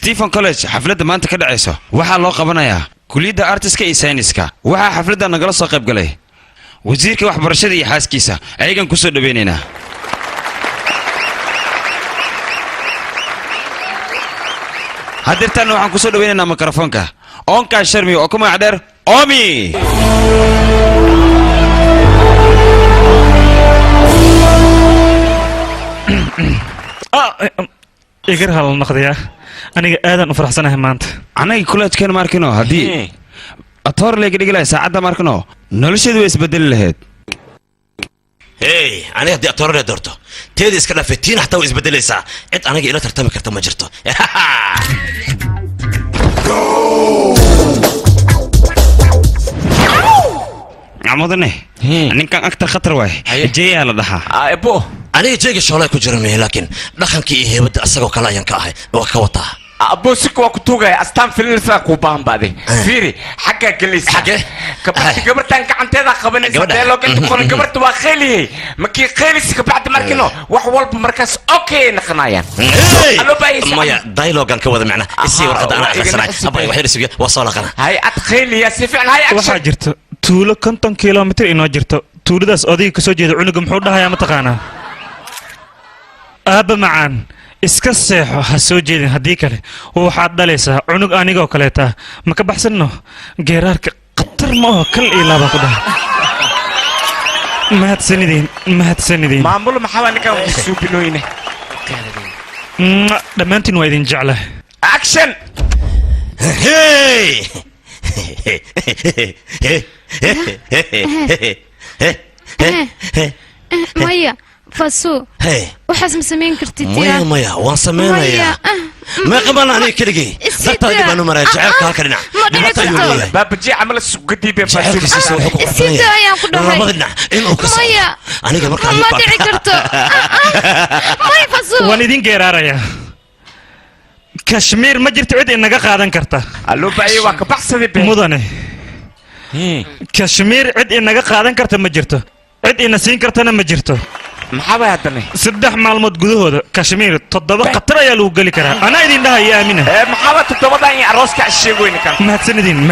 ستيفن كوليج حفلة ما أنت كده عيسى وحال الله قبنا كلية أرتسكا إيسانيسكا وحا حفلة نقلص قيب قلي وزيرك واحد برشدي حاس كيسا أيقن كسر بيننا هدرتنا وحن كسر بيننا ميكروفونك أونكا شرمي وكما عدر أومي إيجر هالنقدية أنا آذن أفرح سنة همانت أنا كلها كان ماركنو هدي أطور لي قليلا ساعة ماركنو نلشد ويسبدل لهد هي أنا هدي أطور لي دورته تيدي إسكنا فتين حتى ويسبدل لي ساعة إنت أنا جيلا ترتمي كرتا ما جرته عمودني أنا كان أكتر خطر واي جاي على ضحى أبو أنا جاي شغلة كجرمي لكن دخن كي هي بدي أسرق كلا ينكاه وكوتا أبو سكوا كتوجا أستان فيلسا كوبان بعدي فيري حاجة كليس حاجة كبرت أنك عن تذا خبنا سدلو كنت تكون كبرت وخيلي مكي خيلس كبعد مركنو وحول بمركز أوكي نخنايا ألو بايس مايا دايلوج أنك وذا معنا السي ورقة أنا أخسرناي أبغى واحد يسوي وصلك أنا هاي أتخيل يا سيف هاي أكشن وحاجرت طول كنتم كيلومتر إنه جرت طول ده أضيء كسوجي عنق محودها يا متقانا أب معان iska seexo ha soo jeedin haddii kale waxaad dhalaysaa cunug anigoo kaleeta ma ka baxsanno geeraarka khatar ma oo kal iyo laaba ku dhaha mahadsanidin maamul maxaa ninkan suubinooyne dhammaantiin waa idin jeclahay action maya فاسو وحاس مسمين كرتيتيا مايا وان سمينايا ما قبل أنا كلجي ذات اللي بنو مراجع كالكرنا باب جي عمل السوق دي بفاسو السيدة يا كلها ربنا إنه كسر مايا أنا قبل كان ما دعي كرتو مايا فاسو والدين جيراريا كشمير ما جرت عد إنك قادن كرتا ألو بأي وقت بحسد مدني كشمير عد إنك قادن كرتا ما جرته عد إن سين كرتنا ما جرته محابة هاتني سدح معلومات جذوه كشمير تضبط قطرة يا لو قال كرا أنا إذن ده يا أمينة محابة تضبط يعني عروسك عشية وين كان ما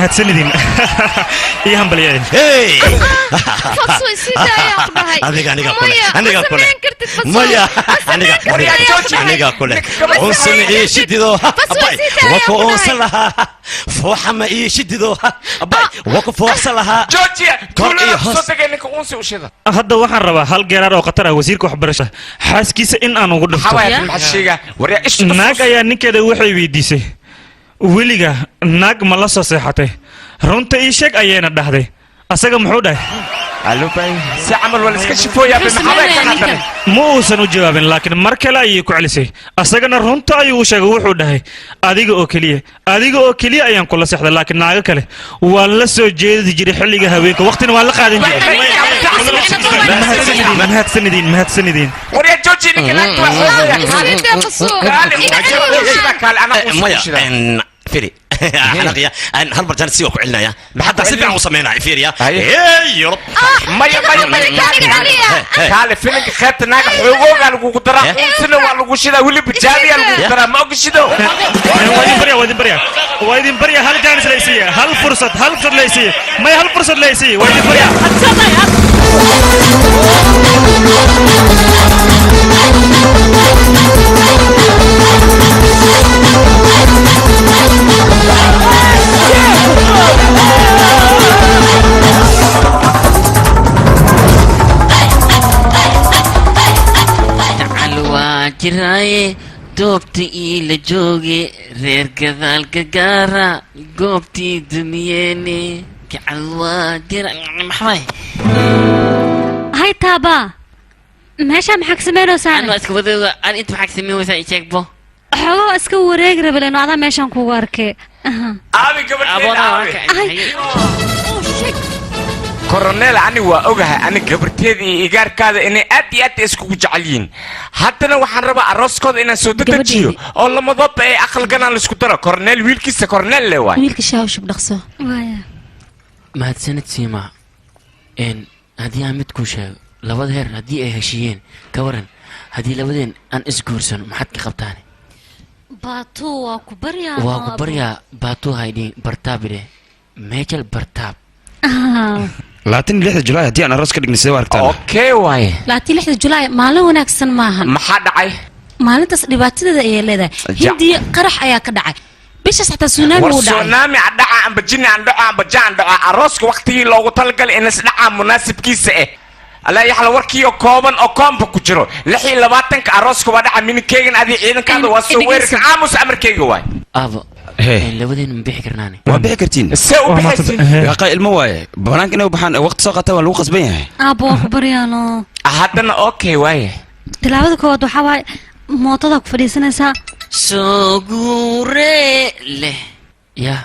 هتسندين يا هم بليان فصوي سيدا يا قبهاي أنا قاكل مايا أنا قاكل أنسن إيش ديدو وكو أنسلها فوحة ما إيش ديدو وكو فوحصلها جوجيا كل صوتك إنك أنسي وشذا هذا واحد ربع هل جرار أو قطرة وزيرك وحبرشة حاس كيس إن أنا أقول لك حوايا المحشية وريا إيش ناقة يا نكده وحي بيديسه وليجا ناق ملصة صحته رنت إيشك أيانا ده أساق محودة ألو باي سأعمل ولا سكشفوا يا ابن محمد كان مو سنجواب لكن مركلا يكو علسي أساقنا رنتا يوشك وحودة أديق أوكلية أيام كل صحة لكن ناقة كله ولا سجيد جري حلقة هويك وقت ولا قاعدين ما هتسندين وريا جوجي نكنا أنا فيري حلقية أن هالمرجان سيوك علنا يا حتى سبع وصمينا فيريا يا رب مايا قال فيلك خدت ناقة حقوق على قدرة سنة وعلى قشدة واللي بجابي على قدرة ما قشدة ويدين بريا هل جانس ليسية هل فرصة ليسية ما هل فرصة ليسية ويدين بريا جراي دوبتي إلى جوجي غير كذلك قارا قوبتي دنياني كعلوا جراي محوي هاي تابا ماشي محك سمينو ساعة أنا أسكت أنا أنت محك سمينو ساعة يشكبو xogo iska wareeg rabeen oo adaa meeshan kugu arkay aabi gabadheeda koroneel ani waa ogahay ani gabarteeda iyo igaarkaada inay aad iyo aad iskugu jecel yihiin haddana waxaan rabaa arooskooda inaan soo dedejiyo oo lamadoodba ay aqalganaan laisku daro koroneel wiilkiisa koroneel le waay wiilka shaawshub dhaqso mahadsanid siima haddii aan mid kuu sheego labada heer haddii ay heshiiyeen ka waran haddii labadeen aan isguursano maxaad ka qabtaan baatuu waa ku baryaa waa ku baryaa baatuu haydhin bartaabide meejal bartaab 26 julaay haddii aan aroos ka dhignay sidee u aragtaan okay waaye 26 julaay maalin wanaagsan maahan maxaa dhacay maalintaas dhibaatadeeda ayay leedahay hindiya qarax ayaa ka dhacay bishaas xataa tsunami uu dhacay tsunami dhaca amba jinni aan dhaco amba jaan dhaco arooska waqtigii loogu talagalay in isdhaca munaasibkiisa alla yaxla warkiyo kooban oo koomba ku jiro 26 arooska waa dhaca minikeygan adii ciidankaada waa soo weerarka aamus amarkeyga waay aabo labadeen ma bixi karnaane waa bixi kartiin see u bixaysin yaqa ilmo waaye banaanka inay u baxaan waqti soo qaata waa lagu qasban yahay aabo waa ku baryaano haddana okay waaye tilaabada koowaad waxaa waaye mootada ku fadhiisanaysaa soo guure leh ya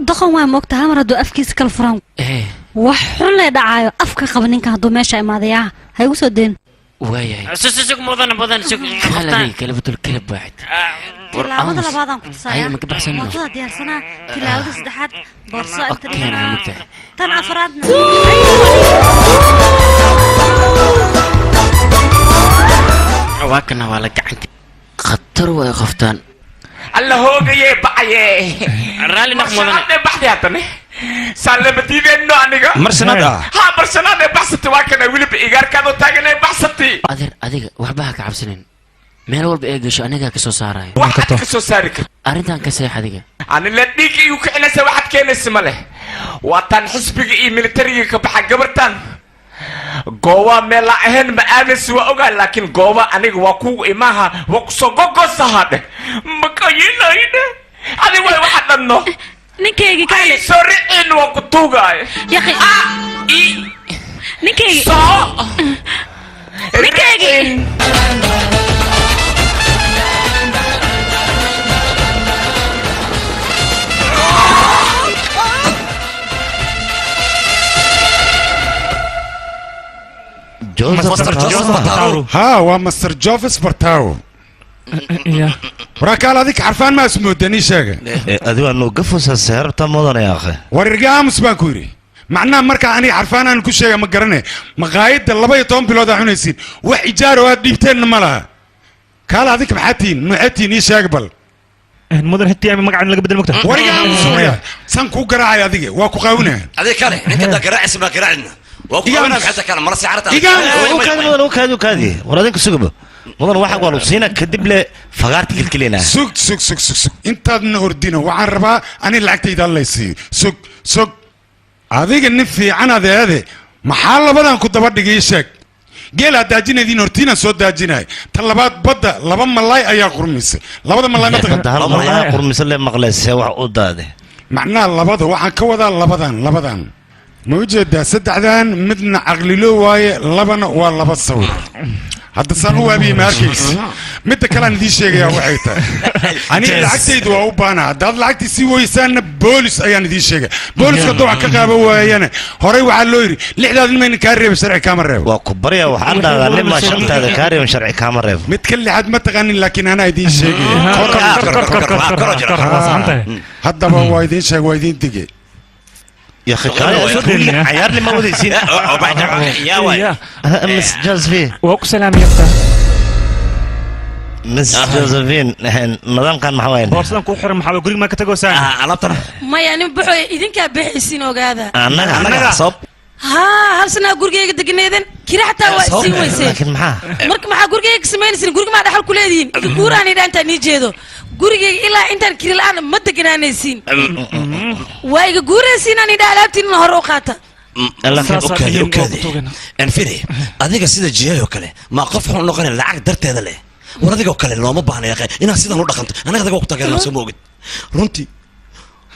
doqon waa moogtahay mar hadduu afkiisa kala furan wax xun lee dhacaayo afka qaba ninkan hadduu meesha imaadayaa ha igu soo deen waayahay sug mudan sug kala batul kala baaxid tilaabada labaadaan ku Ay, ma ka tusayaa baxsan mootada diyaarsanaa tilaabada saddexaad boorso inta Okay, dhiganaa mugtahay. tan afraadna waa kana waa la gacanka khatar way qoftaan alla hoogaye bacaye raalli naq mudane marsanaadee baxdi haddane saalabadiideenno aniga marsanaad ah ha marsanaadee baxsatay waa kana weliba igaarkaadoo taaganee baxsatay adeer adiga waxba ha ka cabsanin meel walba ee gasho anigaa ka soo saaraayo waxaad ka soo saari karta arrintan ka seex adiga anila dhiig iyu kicinaysa waxaad keenaysa ma leh waataan xisbiga iyo militariga ka baxa gabartan gooba meela ahayn ma aaminsi waa ogaa laakiin gooba aniga waa kugu imaaha waa kusoo gogosahaadhe makayinayne adi way waxa dhanno ninkaygii ay kaale soo riciin waa ku tuugaayo yaqi ninkaygii soo ninkaygii ها ومستر جوفيس برتاو وراك على ذيك عرفان ما اسمه دني شاقة adiga noo gafusa seerta mudan ya akhi ورجع مسبان كوري معناه مركا أنا عرفان أنا كل شيء مقرنه مقايد اللبا يطون بلودا حنيسين وحجار واديبتين مالها قال هذيك محتين محتين إيش أقبل mudan hitii ama magacan laga bedel mogta ورجع مسويا سانكو قراعي هذيك واكو قاونه adiga kale ninka da garaacis ma garaacina waa ku qabanaa xataa kale mar saarta kaadi waradinka sugaba mudan waxa waa lusiina kadib le fagaarta kilkilina سوق سوق سوق سوق سوق انت نوردينا وعربا أنا لعقتي ده الله يسير سوق سوق هذيك النفي عنا هذا محل بدن كنت بدي جيشك جيل هداجين دي نورتينا صوت داجين طلبات بدا لبا ملاي ايا قرميس لبدا ملاي ما تقدر hal mar ayaa qurmis le maqleysay wax u daade معناه لبدا waxaan ka wadaa labadan ma ujeedaa saddexdan midna aqlilo waaye labana waa laba sawir hadda san u waabiye markiis midda kale aan idin sheegaya waxay tahay aniga lacagtaydu waa u baana haddaad lacagtii sii weysaana boolis ayaan idin sheegay booliska dooc ka qaaba waayana horey waxaa loo yidhi lixdaad nimayna kaa reeba sharci kaama reebo waa ku barya waxaan dhahdaa nima shantaada kaariyan sharci kaama reebo mid ka lixaad ma taqaanin laakiin anaa idin sheegaya haddaba waa idin sheeg waa idin dige يا اخي عيارني ما وديسين يا واي مس جوزفين waa ku salaamiyafta مس جوزفين نظام كان محوين boorsadan ku xiran maxaa guriga ma ka tago saan alabtana maya nin buxo idinkaa bixaysiin ogaada anaga sab haa hal sanaa gurigayga deganeedan kira xataa waa isiin weyseen laakiin maxaa marka maxaa gurigayga samaynaysin guriga maa dhaxal ku leedihiin iga guuraan idhaa intaan nii jeedo gurigayga ilaa intaan kiri la-aan ma deganaanaysiin waa iga guuraysiin aan idhaa alaabtiinna hore u qaata anfiri adiga sida jiyayo kale ma qof xun noqonay lacag darteeda leh war adiga kale looma baahna yaqay inaad sidan u dhaqanto anaga adiga ku taageerno soo moogid runtii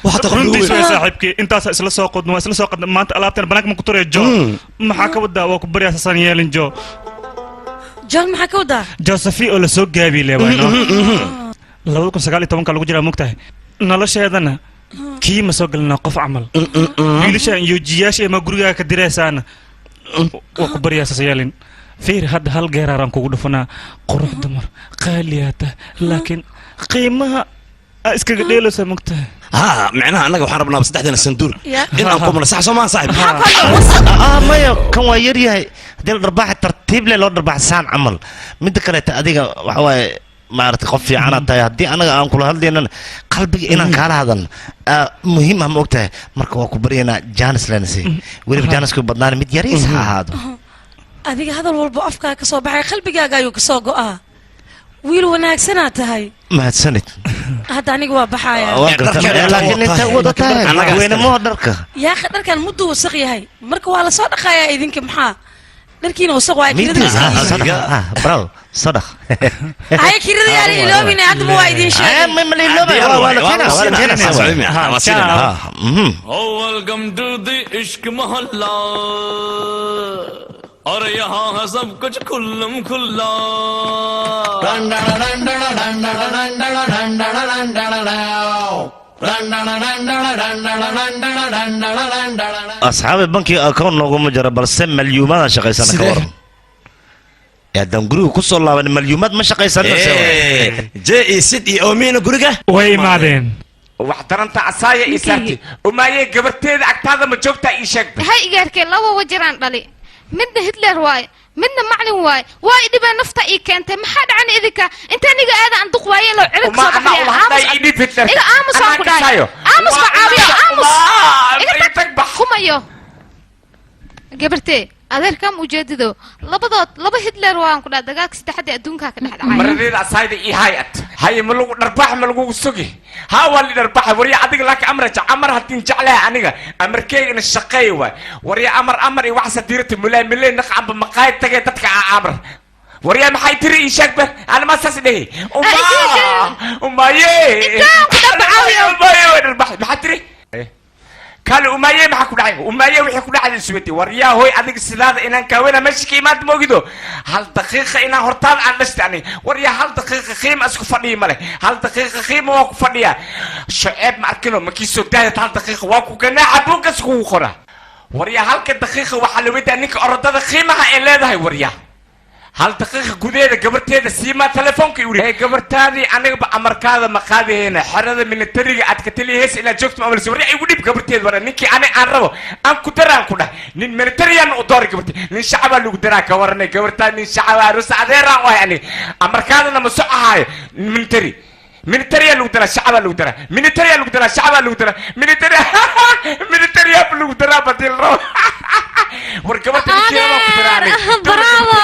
waxa runtii saaxiibkii intaas isla soo qodno isla soo qodno maanta alaabtan banaanka ma ku turee jo maxaa ka wadaa waa ku baryaa sasan yeelin jo jol maxaa ka wadaa Josephine oo la soo gaabi leeyahay 2019 lagu jiraa mogtahay nolosheedana kii ma soo gelina qof camal wiilashaan iyo jiyaasha ama gurigaaga ka diraysaana waa ku baryaasas yeelin fiir hadda hal geeraaraan kugu dhufanaa qurux dumar qaaliyaata laakiin qiimaha iskaga dheelaysa mogtahay ها معناها أنا وحنا ربنا بس تحدينا الصندوق إن أنكم من صح سما صاحب ما يو كم ويري هاي دل رباح ترتيب لي لو رباح سان عمل من ذكر تأديك وحوي ما أعرف خفي أنا تاي هدي أنا أنقول هذي أنا قلبي إن كان هذا مهم هم وقتها مركو كبرينا جانس لنسي ولي جانس كبدنا مديريس هذا adiga hadal walba afkaa ka soo baxay qalbigaaga ayuu ka soo go'aa wiil wanaagsanaa tahay ما تسند hadda aniga waa baxaya لكن أنت وضعتها وين مو دركه yaa akhi dharkan muddo wasaq yahay marka waa la soo dhaqayaa idinka maxaa dharkiina wasaq waa kirada براو صدق ay kirada yaani iloobina hadda waa idin sheegay ما اللي welcome to the Ishq Mohalla और यहाँ है सब कुछ खुल्लम खुल्ला أصحاب البنك أكون نقوم مجرد بس مليومات شقي سنة كورم يا دمجرو كسر الله من مليومات ما شقي سنة جاء سيدي أمين قرقة way imaadeen waxtaranta asaaya isaarti umaaye gabarteeda agtaada ma joogtaa ii sheeg hay igaarkeen laba wajiraan dhali midna Hitler waay midna maclin waay waa idibaa nafta ii keentay maxaa dhacan idinka inta aniga aada aan duq waaye loo cirib soo baxay iga aamus aan ku dhahay aamus ba caawiyo aamus iga tag kumayo gabartee adeerkam ujeedido laba Hitler waan ku dhahay dagaalka saddexda adduunka ka dhaxay maradeeda asaayda ii hayat hay ma lagu dharbax ma lagu sugi ها واللي دربح وريا عدق لك أمر هتين جعلها أنيقة أمريكي إن الشقي وريا أمر يوحس ديرة ملين نقعد بمقايد تجي تتكع أمر وريا ما حيتري يشكبه أنا ما ساسده وما يه دربح ما حتري قالوا أماية ما حكوا عليه أماية ويحكوا على السويتي وريا هوي أديك السلاد إن كوينا ماشي كيمات موجودو هل دقيقة إن هرتال عن نستعني وريا هل دقيقة خيم أسكو فني ماله هل دقيقة خيم واقو فنيا شعب معكنو ما كيسو ده هل دقيقة واقو كنا عبوك أسكو خورا وريا هل كدقيقة وحلويت أنك أردت خيمها إلا ده وريا هل دقيقة جودة قبرتها سيما تلفونك يوري هي قبرتها أنا بأمريكا مقاده هنا حرد من الطريق أتكتلي هس إلى جوكت ما أمريكا وري يقولي بقبرتها ورا نيكي أنا أعرفه أنا كتران كنا نين من الطريق أنا أدور قبرتها نين شعب اللي قدران كورني قبرتها نين شعب روس عذيرا ويعني أمريكا أنا مسوق هاي من الطريق من الطريق اللي قدران شعب اللي قدران من الطريق اللي قدران شعب اللي قدران من الطريق اللي قدران بدل رو وركبت الكيلو كتراني برافو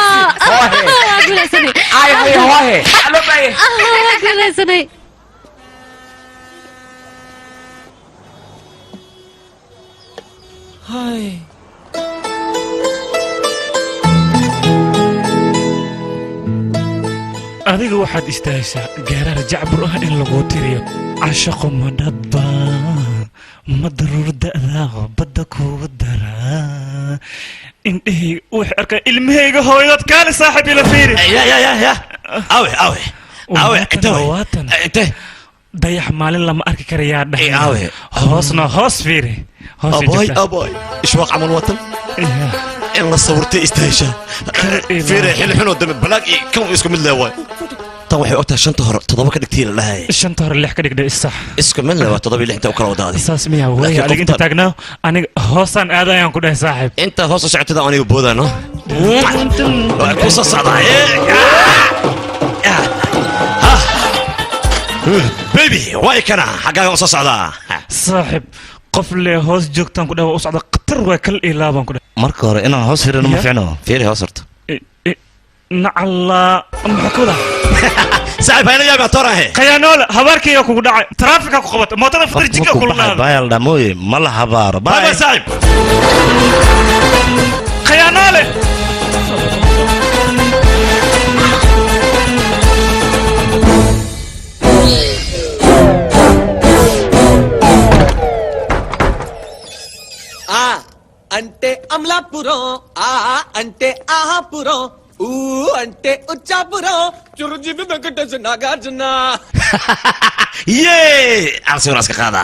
هاي الو باي هاي adiga waxaad istaaysaa gaaraar jacbur ah in lagu tiriyo cashaqo ma dhadba ma daruur da'daa badda kugu daraa indhahayga waxay arkaan ilmahayga hooyadood kaale saaxiib ila fiiri يا أوي أنت dayax maalin lama arki karayaa dhahay أوي hoosna hoos fiiri أبوي إيش واقع من الوطن إن صورتي استهشا فيري حلو حلو دم بلاقي كم اسكم الله واي طوحي وقتها شنطة تضبك كتير لها shanta hore lix ka dhigdhay isax اسكم الله تضبي اللي انت وكره ودادي saas miya way adiga inta taagnaa aniga hoosaan aadayaan ku dhahay saaxiib انت هوس شعت ذا انا بودا نو قصة صعدة بيبي واي كنا حقا قصة صعدة saaxiib qof le hoos joogtaan ku dhahay waa u socda khatar waa kal ilaabaan ku dhahay marka hore inaan hoos firino ma fiicno فيري هوسرت nacallaa maxaa ka wadaa صاحب هنا يا ترى هي khiyaanoole habaarkayga kugu dhacay taraafika ku qabata mootada fatarjika kula dhaada bayal dhamoy ma la habaaro باي صاحب khiyaanoole అంటే అమలాపురం అంటే ఆహాపురం అంటే ఉచ్చాపురం చురుజీవి వెంకటేశ్ Nagarjuna yee arsigan iska qaada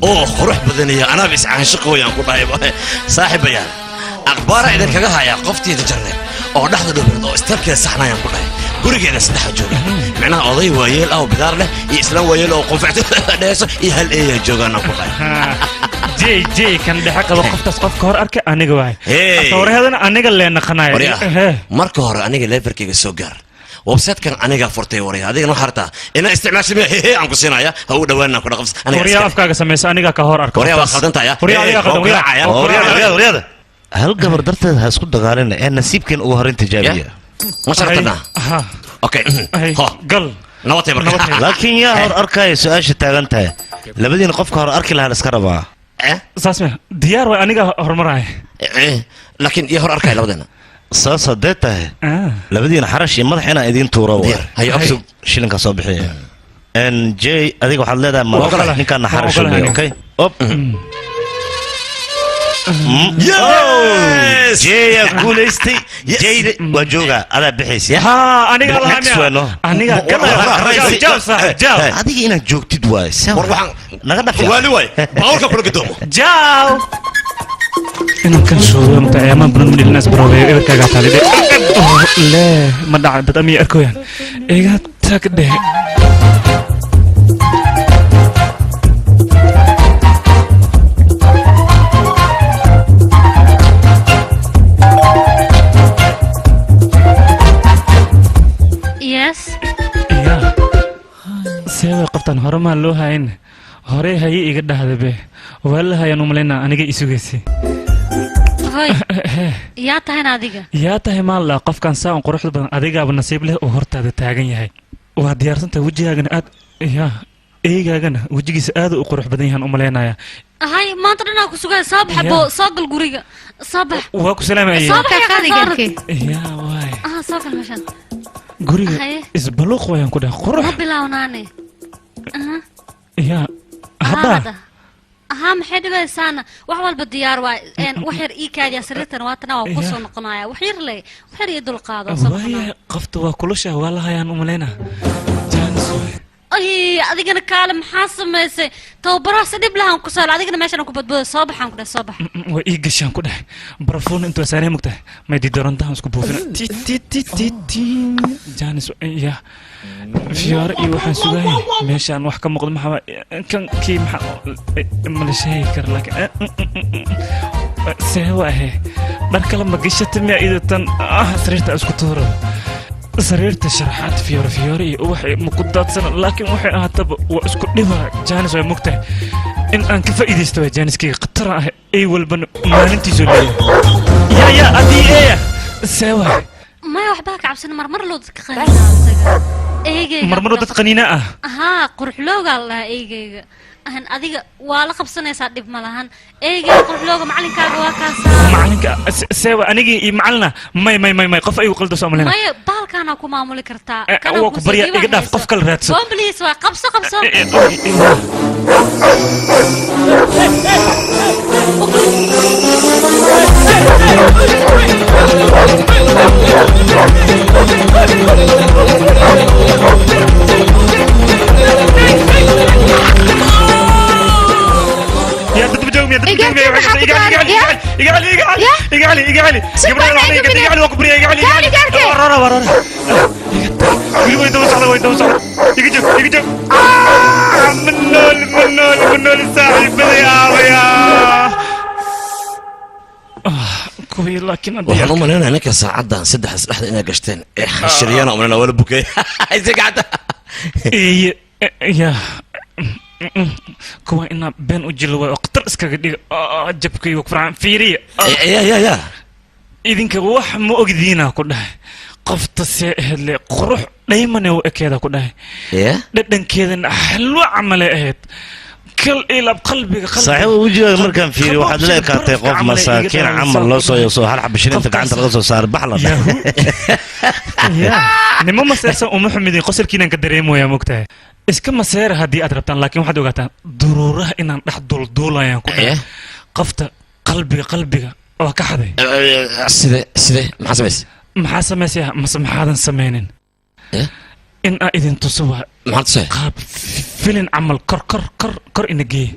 oo qurux badanaya anaa bis caashiq wayaan ku dhahay saaxiibayaan akhbaara idin kaga haya qoftiida jarne oo dhaxda dhowrad oo istarkeeda saxnayaan ku dhahay gurigeeda saddex jooga macnaha oday waayeel oo bidaar leh iyo islaan waayeel oo qofacto dheeso iyo hal eeya joogaan ku dhahay jey kan dhexe qaba qoftaas qofka hor arkay aniga waay sawirahadana aniga leena qanaaya marka hore aniga leverkayga soo gaar website-kan aniga furtay waraya adigana waxaa rabtaa inaa isticmaasho hehe aan ku siinaya ha u dhawaanna ku dhaqabs waryaa afkaaga samaysa aniga ka hor arka waryaa waa khaldantaya waryaada hal gabar darteed ha isku dagaalina ee nasiibkeen ugu horin tijaabiya ma sharatana okay gal nabadtay marka laakiin yaa hor arkaya su-aasha taagan tahay labadiina qofka hor arki lahaa la iska rabaa saas ma diyaar way aniga hormaraya laakiin yaa hor arkaya labadeena saas haddee tahay labadiina xarash iyo madax inaan idiin tuuro shilinka soo bixiya jey adiga waxaad leedahay ninkaana xarash okay op jeya guulaystay jeyde waa jooga adaa bixaysa adiga inaad joogtid waay naga dhafdoomo inankan shoogo mutaayama badan midilnaas baroobeeyo ebarkaaga taalide lee ma dhaca dad amiya arkoyaan iga tag dheh seeway qabtaan hore maa loo hayn horey haye iga dhahdabe waa la hayaan umalaynaa aniga isugaysay yaa tahayna adiga yaa tahay maalla qofkan saa un quruxda badan adigaaba nasiib leh oo hortaada taagan yahay waa diyaarsantahay wejigaagana aad yaa eegaagana wejigiisa aad u qurux badan yahaan umalaynaya hay maanta dhanaa ku sugay soo baxbo soo gal guriga soo bax waa ku salaamaya soo bax qaadigarke yaa waay soo gal meeshan guriga isbaluuq wayaan ku dhahay qurux ma bilownaane yaa hadda maxay dhibaysaana wax walba diyaar waay wax yar ii kaadiya sariirtan waatana waa ku soo noqonaya wax yar le wax yar iyo dulqaado waaya qofta waa kulusha waa la hayaan umalaynaa ay adigana kaale maxaa samaysay tababarahaas dhib lahaan ku saal adigana meeshan ku badboodo soo baxaan ku dhahay soo bax waa ii gashaan ku dhahay barafuun intuu saarey mugtahay may didorantahan isku buufina jaanis ya fiyaaro iyo waxaan sugaayay meeshaan wax ka muuqdo maxaa kan kii maxaa mala sheegi kara laakiin see waahe dhar kale ma gashata miya idatan sariirta isku tuuro sariirta sharaxaad fiyoore iyo ubax ma ku daadsan laakiin waxay ahaataba waa isku dhiba jaanis way mugtahay in aan ka faa'iidaysto waa jaaniskayga khatara ah ay walbana maalintiisu leeyahay yaa adii eeya see waay maya waxbaa ka cabsan marmar loo dadka qaniina marmar dad qaniina ah quruxloogaa la dhahaa eygayga adiga waa la qabsanaysaa dhib ma lahan eygayga quruxlooga macalinkaaga waa kaasaa macalinka seewa anigii iyo macalina may qof ayuu qaldo soo malina maya baalkaana ku maamuli kartaa waa ku barya iga dhaaf qof kale raadso bomblis waa qabso يا تتبجوم يا تتبجوم يقعلي وكبري يقعلي ورا وين دوس يجي منول الساحل يا كوي لكن waxaan u maleynayaa ninka saacadan saddex isdhaxda inaad gashteen xashiriyana umana wala bukay ayse gacanta ya kuwa ina been u jilo way waqtar iskaga dhiga jabkaygu faraan fiiriya ya idinka wax ma ogdiina ku dhahay qofta see ahayd qurux dhaymane u ekeeda ku dhahay dhadhankeedana xalwo camale ahayd kal ilab qalbiga saaxiib wajigaaga markaan fiiriyo waxaad leekaatay qof masaakiin camal loo soo yeeso hal xabashirinta gacanta laga soo saaray baxla nimo maseersan uma xumidin qosolkiinaan ka dareemoyaa mogtahay iska maseera haddii aad rabtaan laakiin waxaad ogaataan duruuraha inaan dhex dulduulayaan ku dhahay qofta qalbiga oo ka xaday side maxaa samaysay maxaa samaysaya mase maxaadan samaynin in aa idin tuso waa maxaad tusay qaab filin camal kor ina geeye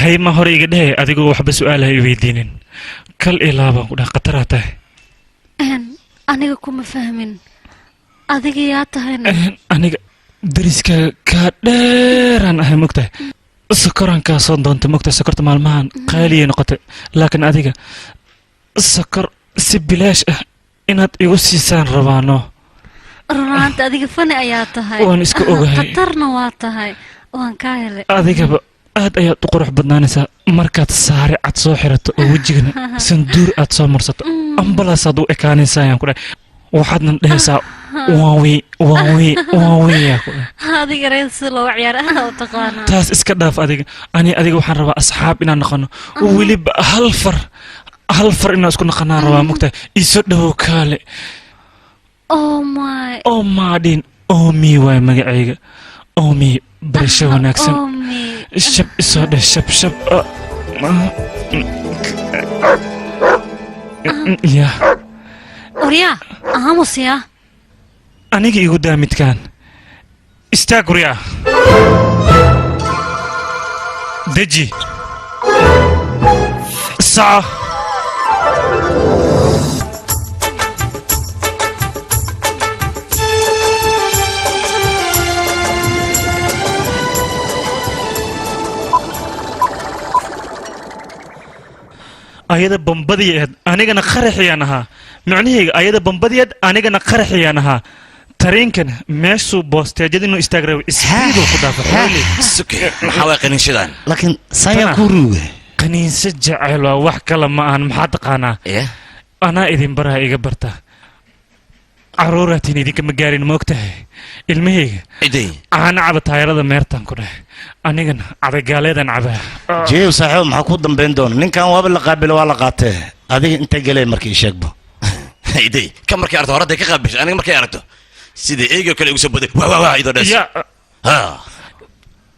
hay ma hore iga dhehe adigoo waxba su-aalaha i weydiinin kal ilaa baan ku dhaha khataraa tahay aniga kuma fahmin adiga yaa tahayna aniga dariska kaa dheeraan ahay mogtahay sokoraan kaa soo doontay mogtahay sokorta maalmahan qaaliyay noqotay laakiin adiga sokor si bilaash ah inaad igu siisaan rabaano runaanta adiga fani ayaa tahay waan iska ogahay khatarna waa tahay waan kaa helay adigaba aad ayaad u qurux badnaanaysaa markaad saare cad soo xirato oo wejigana sanduur aad soo marsato ambalaasaad u ekaanaysaa ayaan ku dhahay waxaadna dhehaysaa waawiyaa ku dhahay adiga reer si loo ciyaar u taqaanaa taas iska dhaaf adiga adiga waxaan rabaa asxaab inaan noqono weliba hal far inaan isku naqanaan rabaa mogtahay iso dhowow kaale oo maadhin omi waay magacayga omi barasho wanaagsan shab isoo dheh shab ya uryaa aamusya aniga igu daa midkaan istaag uryaa deji saca ayada bambadiyeed anigana qaraxiyaan ahaa micnahayga ayada bambadiyeed anigana qaraxiyaan ahaa tareenkan meeshuu boosteejada inuu istaag rabay isbiiduu ku maxaa waa qaniinshadan laakiin saya ku ruuga qaniinso jecel waa wax kale ma ahan maxaa taqaanaa anaa idin baraha iga barta caruuraatiin idinkama gaarin ma ogtahay ilmahayga caana caba taayarada meertaan ku dhahay anigana cadagaaleedan cabaa jeew saaxiib maxaa ku dambayn doona ninkan waaba la qaabilo waa la qaatee adiga inta galee markii sheegbo idey ka markay aragto horaday ka qaabisho aniga markay aragto sida eegio kale igu soo boday idoo dhes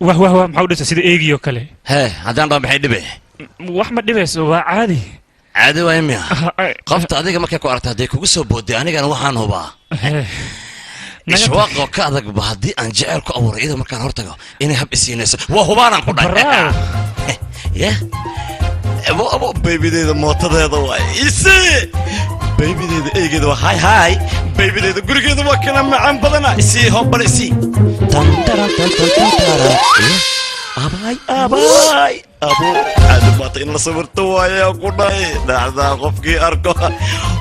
wah maxaa u dhesa sida eegio kale haddaan dhaa maxay dhibe wax ma dhibayso waa caadi caadi waay miya qofta adiga markay ku aragto hadday kugu soo booday anigana waxaan hubaa ishwaaqoo ka adagba haddii aan jecel ku abuuray iyadoo markaan hortago inay hab isiinayso waa hubaanaan ku dhahay abo baybideeda mootadeeda waay ise baybideeda eygeeda waa hay baybideeda gurigeeda waa kana macaan badana isii hobbal isii abaay abo caadibaata in la sawirto waayaan ku dhahay dhacdaa qofkii arko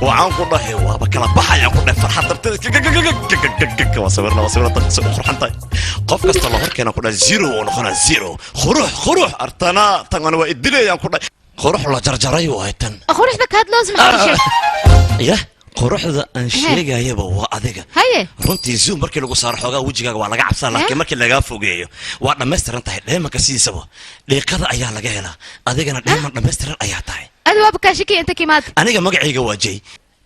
waxaan ku dhahay waaba kala baxayaan ku dhahay farxad darteeda waa sawirna taqsi u qurxan tahay qof kasta la horkeena ku dhahay zero oo noqonaa zero qurux artana tangana waa idilayaan ku dhahay qurux la jarjaray waay tan quruxda kaad loos maxaa yah quruxda aan sheegayaba waa adiga runtii zoom markii lagu saaro xoogaa wejigaaga waa laga cabsaa laakiin markii lagaa fogeeyo waa dhammaystiran tahay dheemanka sidiisaba dhiiqada ayaa laga helaa adigana dheeman dhammaystiran ayaa tahay adi waaba kaashiki inta kimaad aniga magacayga waa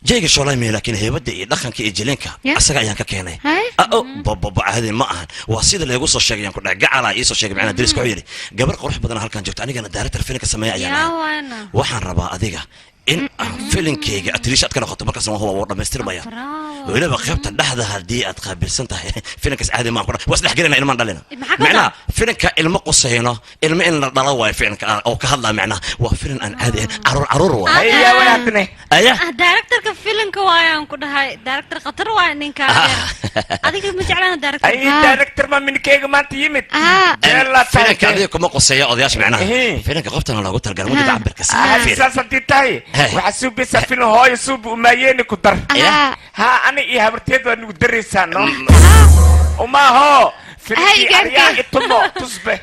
jayga shoolay laakiin heebada iyo dhaqanka iyo jilinka asaga ayaan ka keenay caadi ma ahan waa sida leegu soo sheegay aan ku dhahay gacala ii soo sheegay macnaa dariska wuxuu yidhi gabar qurux badan halkan joogta anigana director filimka sameeya ayaan waxaan rabaa adiga in aan filinkayga atiriishaad ka noqoto markaas waan huba wuu dhammaystirmaya weliba qaybta dhexda haddii aad qaabilsan tahay filinkaas caadi maan ku dhahay waa isdhex gelina ilmaan dhalina macnaha filinka ilmo qusayno ilmo in la dhalo waayo filinka oo ka hadlaa macnaha waa filin aan caadi ahayn caruur waay directorka filinka waayaan ku dhahay director khatar waay ninka adiga ma jeclaan director ma minkeyga maanta yimid filinka adiga kuma quseeya odayaasha macnaha filinka qoftana loogu talgalay mudada cabirka saas haddii tahay waxaa suubisa filin hooyo suubi umaayeeni ku dar ani iyo habarteed waa nugu daraysaa no umaaho filmkii aryaa itumo tusbe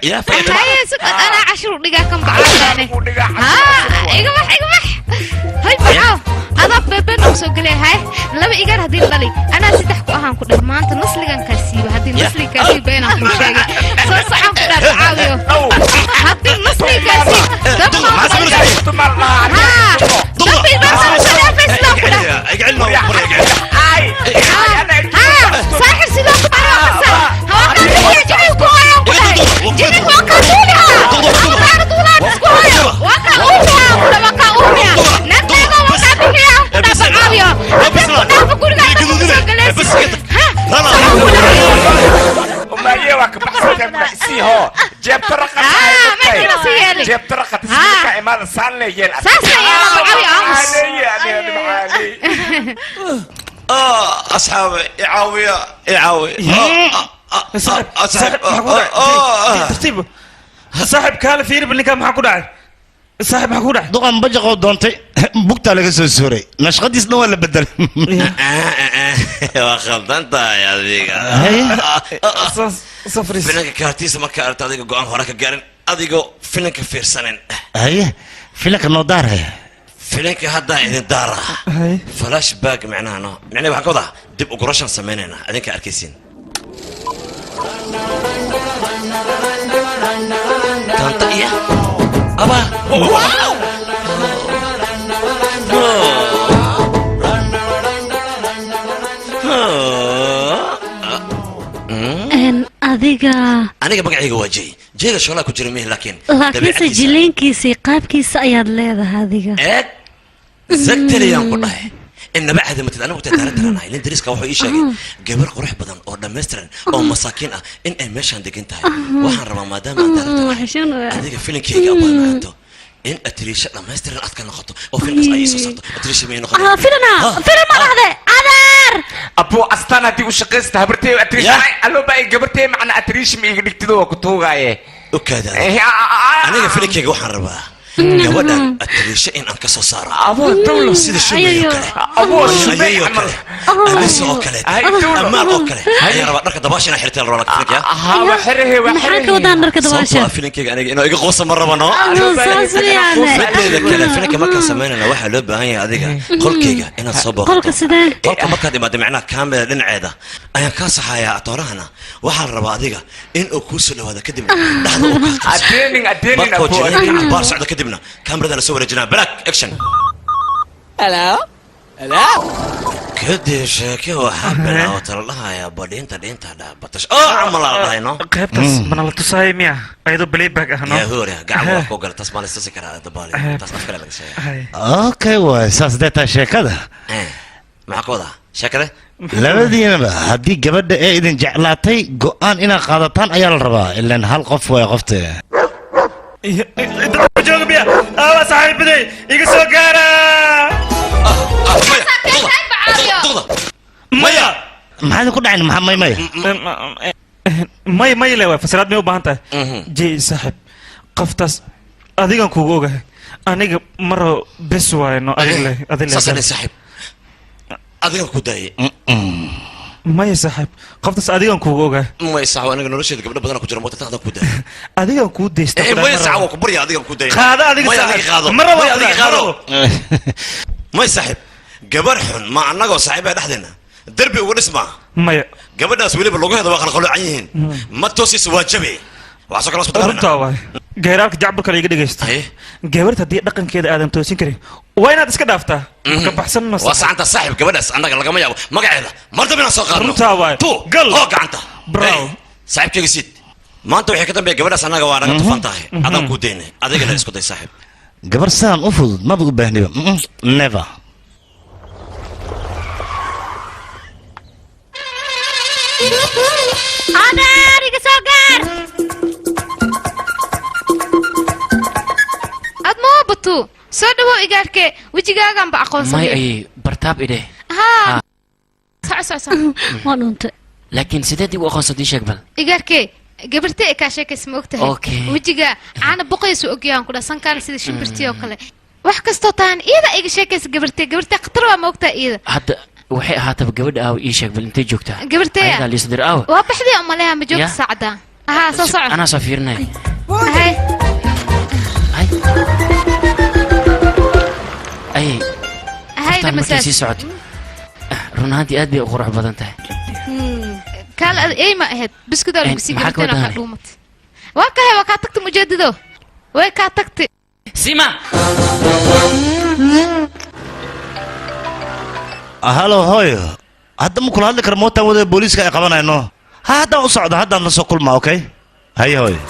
أنا عشر دقيقة كم بعداني إيجا مح هاي بعاو هذا ببن وسوق لي هاي لما إيجار هدي اللي أنا سيدحكوا أهم كده ما أنت نص لي كان كسيب هدي نص لي كسيب بينهم كل شيء صار صعب كده بعاويو هدي نص لي كسيب دم ما سمعت دم الله دم بس مش نافس لا كده jeeb taraqad jeeb taraqad ka imaada saan leeyeen أصحابي يعاوي ترتيب صاحب كاله فير بالنكاح maxaa ku dhacay صاحب maxaa ku dhacay duqan bajaqo doontay bugta laga soo suuray nashqadiisna waa la bedelay waa khaldantahay adiga safris filanka kaartiisa marka aragta adiga go'aan hore ka gaarin adigoo filanka fiirsanin haye filanka noo daaraya filanka haddaa idin daara flash back macnaha no macnaha waxaan ka wadaa dib u gurashan sameynaynaa idinka arkaysiin tanta iya aba adiga aniga magacayga waa jey jeyga shoolaa ku jira mihi laakiinse jileenkiisa qaabkiisa ayaad leedahay adiga eeg zagtaliyaan ku dhahay inaba cadamatid anigu ta tarantaranahay nin dariska wuxuu ii sheegay gabar qurux badan oo dhammaystiran oo masaakiin ah in ay meeshaan degan tahay waxaan rabaa maadaama aan tarantaranahay adiga filinkeyga abaa macanto in atiriisha dhammaystiran aad ka noqoto oo filinkaas ay soo saarto atiriisha may noqon filim ma dhahde adeer abuu astaan haddii u shaqaysta habartay atiriisha allo baa gabartay macna atiriisha ma iga dhigtido waa ku tuugaaye okaada aniga filinkeyga waxaan rabaa gabadhan atiriisha in aan ka soo saaro abuu dawlo sida shumeeyo kale abuu shumeeyo kale amiso oo kale amaal oo kale ayaan rabaa dharka dabaasha inaan xirtay la rabaa filinka waa xirahe maxaa ka wadaan dharka dabaasha filinkeyga aniga inoo iga qoosa ma rabano mideeda kale filinka markaan samaynayna waxaa loo baahan yahay adiga qolkeyga inaad soo booqato qolka sidee qolka markaad imaado macnaha kaamera dhinaceeda ayaan kaa saxayaa atoorahana waxaa la rabaa adiga in uu kuu soo dhawaado kadibna dhexda uu kaa socdo kadibna kaameradana soo wareejinaa black action Hello? Hello? kadib sheeke waxaa bilaawata la dhahayaa badhiinta dhiinta batash oo camal la dhahayno qaybtaas mana la tusaaya miya ayadoo playback ah no yaa hoore gacan waa ku gal tas baan istusi karaa dabaali tas naf kale laga sheegay okay waay saas deetaa sheekada maxaa ka wadaa sheekada labadiinaba haddii gabadha ee idin jeclaatay go'aan inaad qaadataan ayaa la rabaa ilaan hal qof waay qofte jooga biya awa saaxiibaday iga soo gaara maya maxaad ku dhacayn maxaa may le waay fasiraad may u baahan tahay jey saaxiib qoftaas adigan kugu ogahay aniga maro bes waayno adig saaxiib adigan ku daayay maya saaxiib qoftaas adigan kugu ogahay maya saaxiib aniga nolosheeda gabdho badan ku jira moota taada ku daayay adigan kuu deysta maya saaxiib ku barya adigan ku daayay qaada adiga saaxiib mara waa adiga qaado maya saaxiib gabar xun ma annagoo saaxiibaa dhexdeena derbi uga dhismaa maya gabadhaas weliba laguheeda waa qalqaloocan yihiin ma toosiis waa jabe waxaasoo kale isku runtaa waay geeraarka jacbur kale iga dhegaysta gabarta haddii dhaqankeeda aadan toosin karin waa inaad iska dhaaftaa ka baxsan waa sacanta saaxiib gabadhaas annaga lagama yaabo magaceeda mar dambe inaan soo qaadno runtaa waay gal oo gacanta brow saaxiibkeyga siid maanta waxay ka dambeeya gabadhaas annaga waa naga tufan tahay adaan kuu daynay adigana isku day saaxiib gabar saan u fudud maba u baahniba never adeer iga soo gaar ad ma batu soo dhawow igaarkee wejigaagaan ba aqoonsan may ayay bartaab idhe haa soco waa dhuntay laakiin sideed igu aqoonsatay sheeg bal igaarkee gabartay kaa sheekaysa ma ogtahay wejiga caana boqoysu ogyahan ku dhasankaan sida shimbirtii oo kale wax kastoo tahan iyada iga sheekaysa gabartay khatar waa ma ogtahay iyada hadda waxay ahaataba gabadha aaw ii sheeg bal intay joogtaa gabartay ayadaa liisdir aaw waa baxdii umaleha ma joogta saacada haa soo soco anaa soo fiirinaya ayay qoftaan markay sii socoto run ahaantii aad bay u qurux badan tahay kaal ay ma ahayd biskudaa lagu sii gabartayna ka dhuumat waa kahay waa kaa tagtay mujeedido way kaa tagtay sima halo hooyo hadda ma kula hadli kara mootaan wada booliiska ay qabanayno haddaan u socdo haddaan la soo kulmaa okay haye hooyo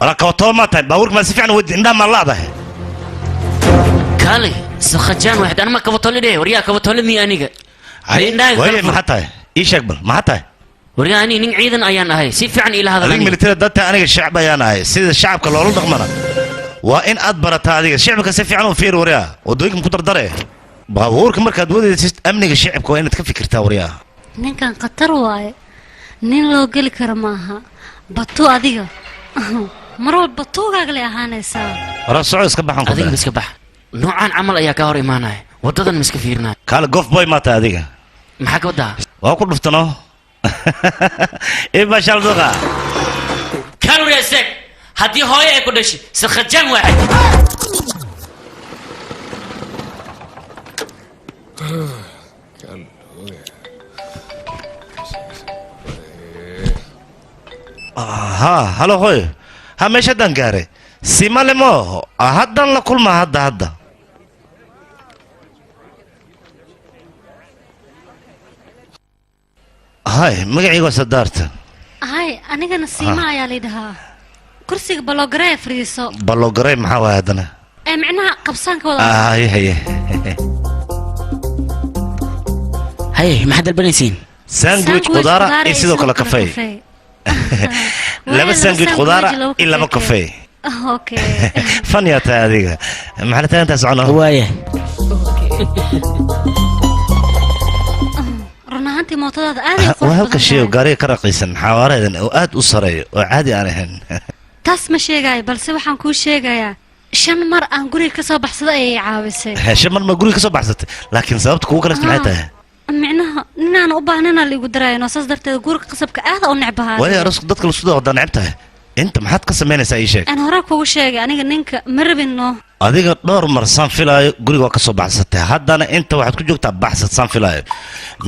wala kabatoo maa tahay baabuurka maa si fiican wadi indhaha maa laadahay kaalay sakhajaan waxaad anama kabatolidhe waryaa kabatolidni aniga waye maxaa tahay ii sheeg bal maxaa tahay waryaa ani nin ciidan ayaan ahay si fiican ila hadal adiga military dadta aniga shacab ayaan ahay sida shacabka loola dhaqmana waa in aad barataa adiga shacabka si fiican u fiir waryaa wadooyinka ku dardare baabuurka markaad wadaysid amniga shacabka waa inaad ka fikirtaa waryaa ninkan khatar waaye nin loo geli karo maaha batu adiga mar walba batuugaaga lay ahaanaysaa hore soco iska baxan ku adiga iska bax noocaan camal ayaa ka hor imaanaya wadadan ma iska fiirinaya kaale gof boy maata adiga maxaa ka wadaa waa ku dhuftano ibashal duqa kan reesek haddii hooyo ay ku dhashay sakhajaan waaxid ها هلو هوي ها مش هدان قاري سيما لمو هدان لكل ما هدا هاي مقعي وسدارت هاي أنا سيما يا ليدها كرسي بلوغري فريسو بلوغري محاوى هدنا معناها قبسان كولا هاي هاي ما حد البنيسين ساندويتش خضارة إيه سيدو كلا كافيه لما ساندويتش خضارة إلا ما كافيه اوكي فن يا تاديك معناتها انت سعنا هوايه رناهنتي موتada aad ay waa halka shay gaari ka raqiisan xawaareedan oo aad u sareeyo oo caadi aan ahayn taas ma sheegay balse waxaan ku sheegayaa shan mar aan guriga ka soo baxsaday ay caawisay shan mar ma guriga ka soo baxsatay laakiin sababta kugu kala maxay tahay micnaha ninaan u baahnana liigu darayno saas darteed guriga qasabka aad u necbahay way arasku dadka la soo wada necb tahay inta maxaad ka sameynaysaa ii sheeg aan hore kugu sheegay aniga ninka ma rabino adiga dhowr mar san filaayo guriga waa ka soo baxsatay haddana inta waxaad ku joogtaa baxsad san filaayo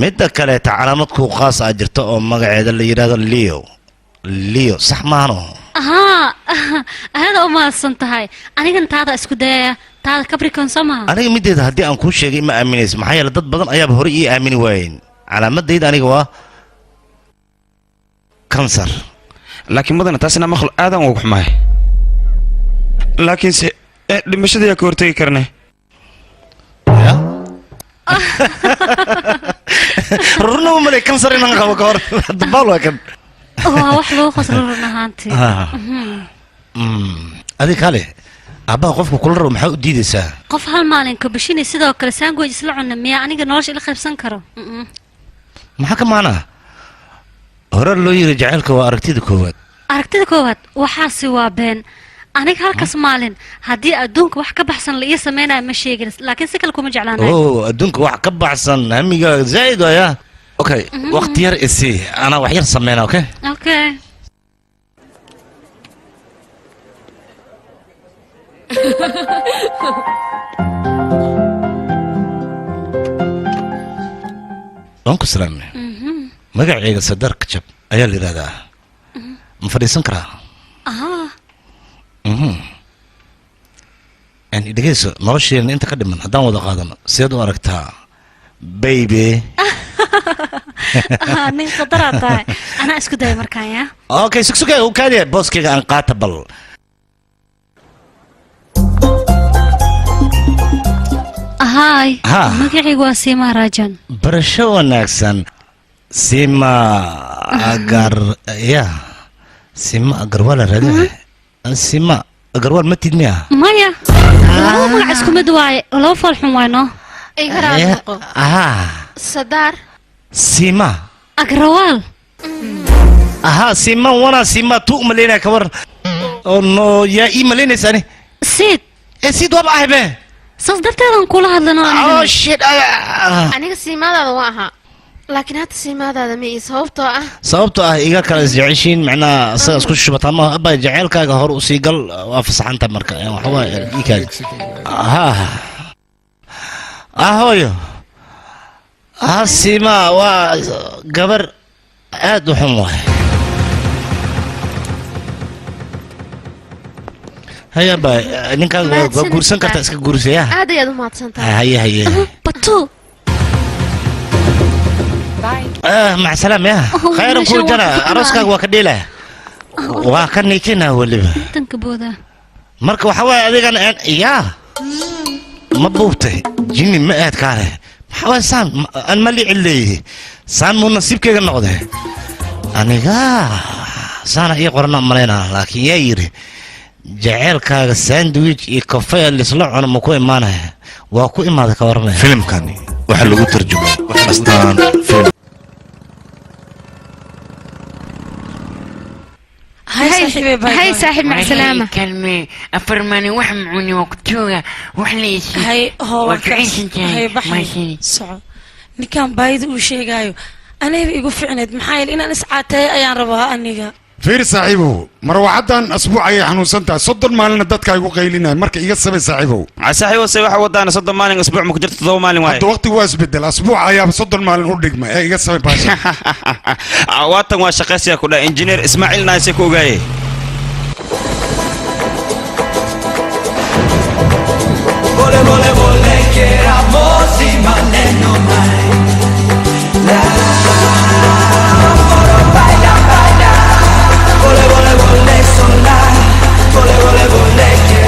midda kaleeta calaamad kuu qaas ah jirta oo magaceeda la yidhaahdo leo sax maano haa aada u mahadsan tahay anigan taada isku dayaya taada capricorn samaha aniga mideeda haddii aan kuu sheegay ma aaminaysa maxaa yeele dad badan ayaaba hore ii aamini waayeen calaamadayda aniga waa kansar laakiin mudana taasina maqal aadan ugu xumahay laakiinse dhimashada yaa ka hortegi karne rurna ma malay kansar inaan qabo ka hor dabaal waa kan waa wax loo qoslo run ahaantii adiga kale abaa qofku kula rabo maxaa u diidaysaa qof hal maalin ka bishinay sidoo kale sandwich isla cunna miyaa aniga nolosha ila qaybsan karo maxaa ka maanaa hore loo yiri jacaylka waa aragtida koowaad waxaasi waa been aniga halkaas maalin haddii adduunka wax ka baxsan la ii sameynaya ma sheegin laakiin si kale kuma jeclaanayo adduunka wax ka baxsan hamiga zaid waya okay waqti yar isi ana wax yar sameynaa okay wanku salaamne magacayga sadar kajab ayaa la yidhahdaa ma fadhiisan karaa يعني دقيقة نرشي إن أنت قدم من هدان وذا قادم سيد وأركتها بيبي من خطراتها أنا أسكت داي مركايا أوكي سكسوكي وكادي بوسكي أن قاتبل هاي مقعي واسيما راجن برشو ناكسن سيما أقر يا سيما أقر ولا ردي سيما أقروال ما تدنيها مايا لو مقع اسكو مدواي ولو فالحون وينو صدار سيما أقروال سيما وانا سيما تو ملينا كور نو يا إي ملينا ساني سيد وابا أحبه صدرت هذا نقول هذا أوه شيت أنا سيما هذا واها لكن هذا السيما هذا مي sababtoo iga kala isjeceshiin macnaa asaga isku shubata ma abay jaceelkaaga hor u sii gal waa fasaxanta marka waxa waa iikaad hooyo sima waa gabar aad u xun waay haya bay ninkaaga waa guursan kartaa iska guursaya aad ayaad u mahadsantahay haye batu مع السلامة يا خير كل جنا أرسكك وكديله وكني كنا ولبه تنكبوذا مركب حواي أذيك أنا يا ما بوته جيني ما قاعد كاره حوالي سان أنا مالي عليه سان مو نصيب كي نقده أنا سان إيه قرنا مرينا لكن ييري جعل كاغ ساندويتش إيه كافيه اللي صلع أنا مكوي مانه وأكو إما ذاك ورمه فيلم كاني واحد لو ترجمه أصلا فيلم هاي صاحب مع السلامة كلمة أفرماني وحمعوني وقتوها وحليسي هاي هو وكعيش انت هاي بحي صعب نكان بايد وشيغايو أنا يقول فعند محايل إن أنا ساعتها أيان ربها أنيقا فير صاحبه مروعدان أسبوع أي حنوسنتا صدر مالنا دتك يقول قيلنا مرك يقصب صاحبه صاحبه سوي واحد ودانا صدر مالين أسبوع مكجرت تضو مالين واحد وقت واس بدل أسبوع أيام صدر مالنا ودق ما يقصب باشا واتن واشقاسيا كلها إنجنير إسماعيل نايسكو جاي Vole, vole, vole, che ramosi maneno mai. Vole, baila, baila. Vole, vole, vole, sola. Vole, vole, vole, che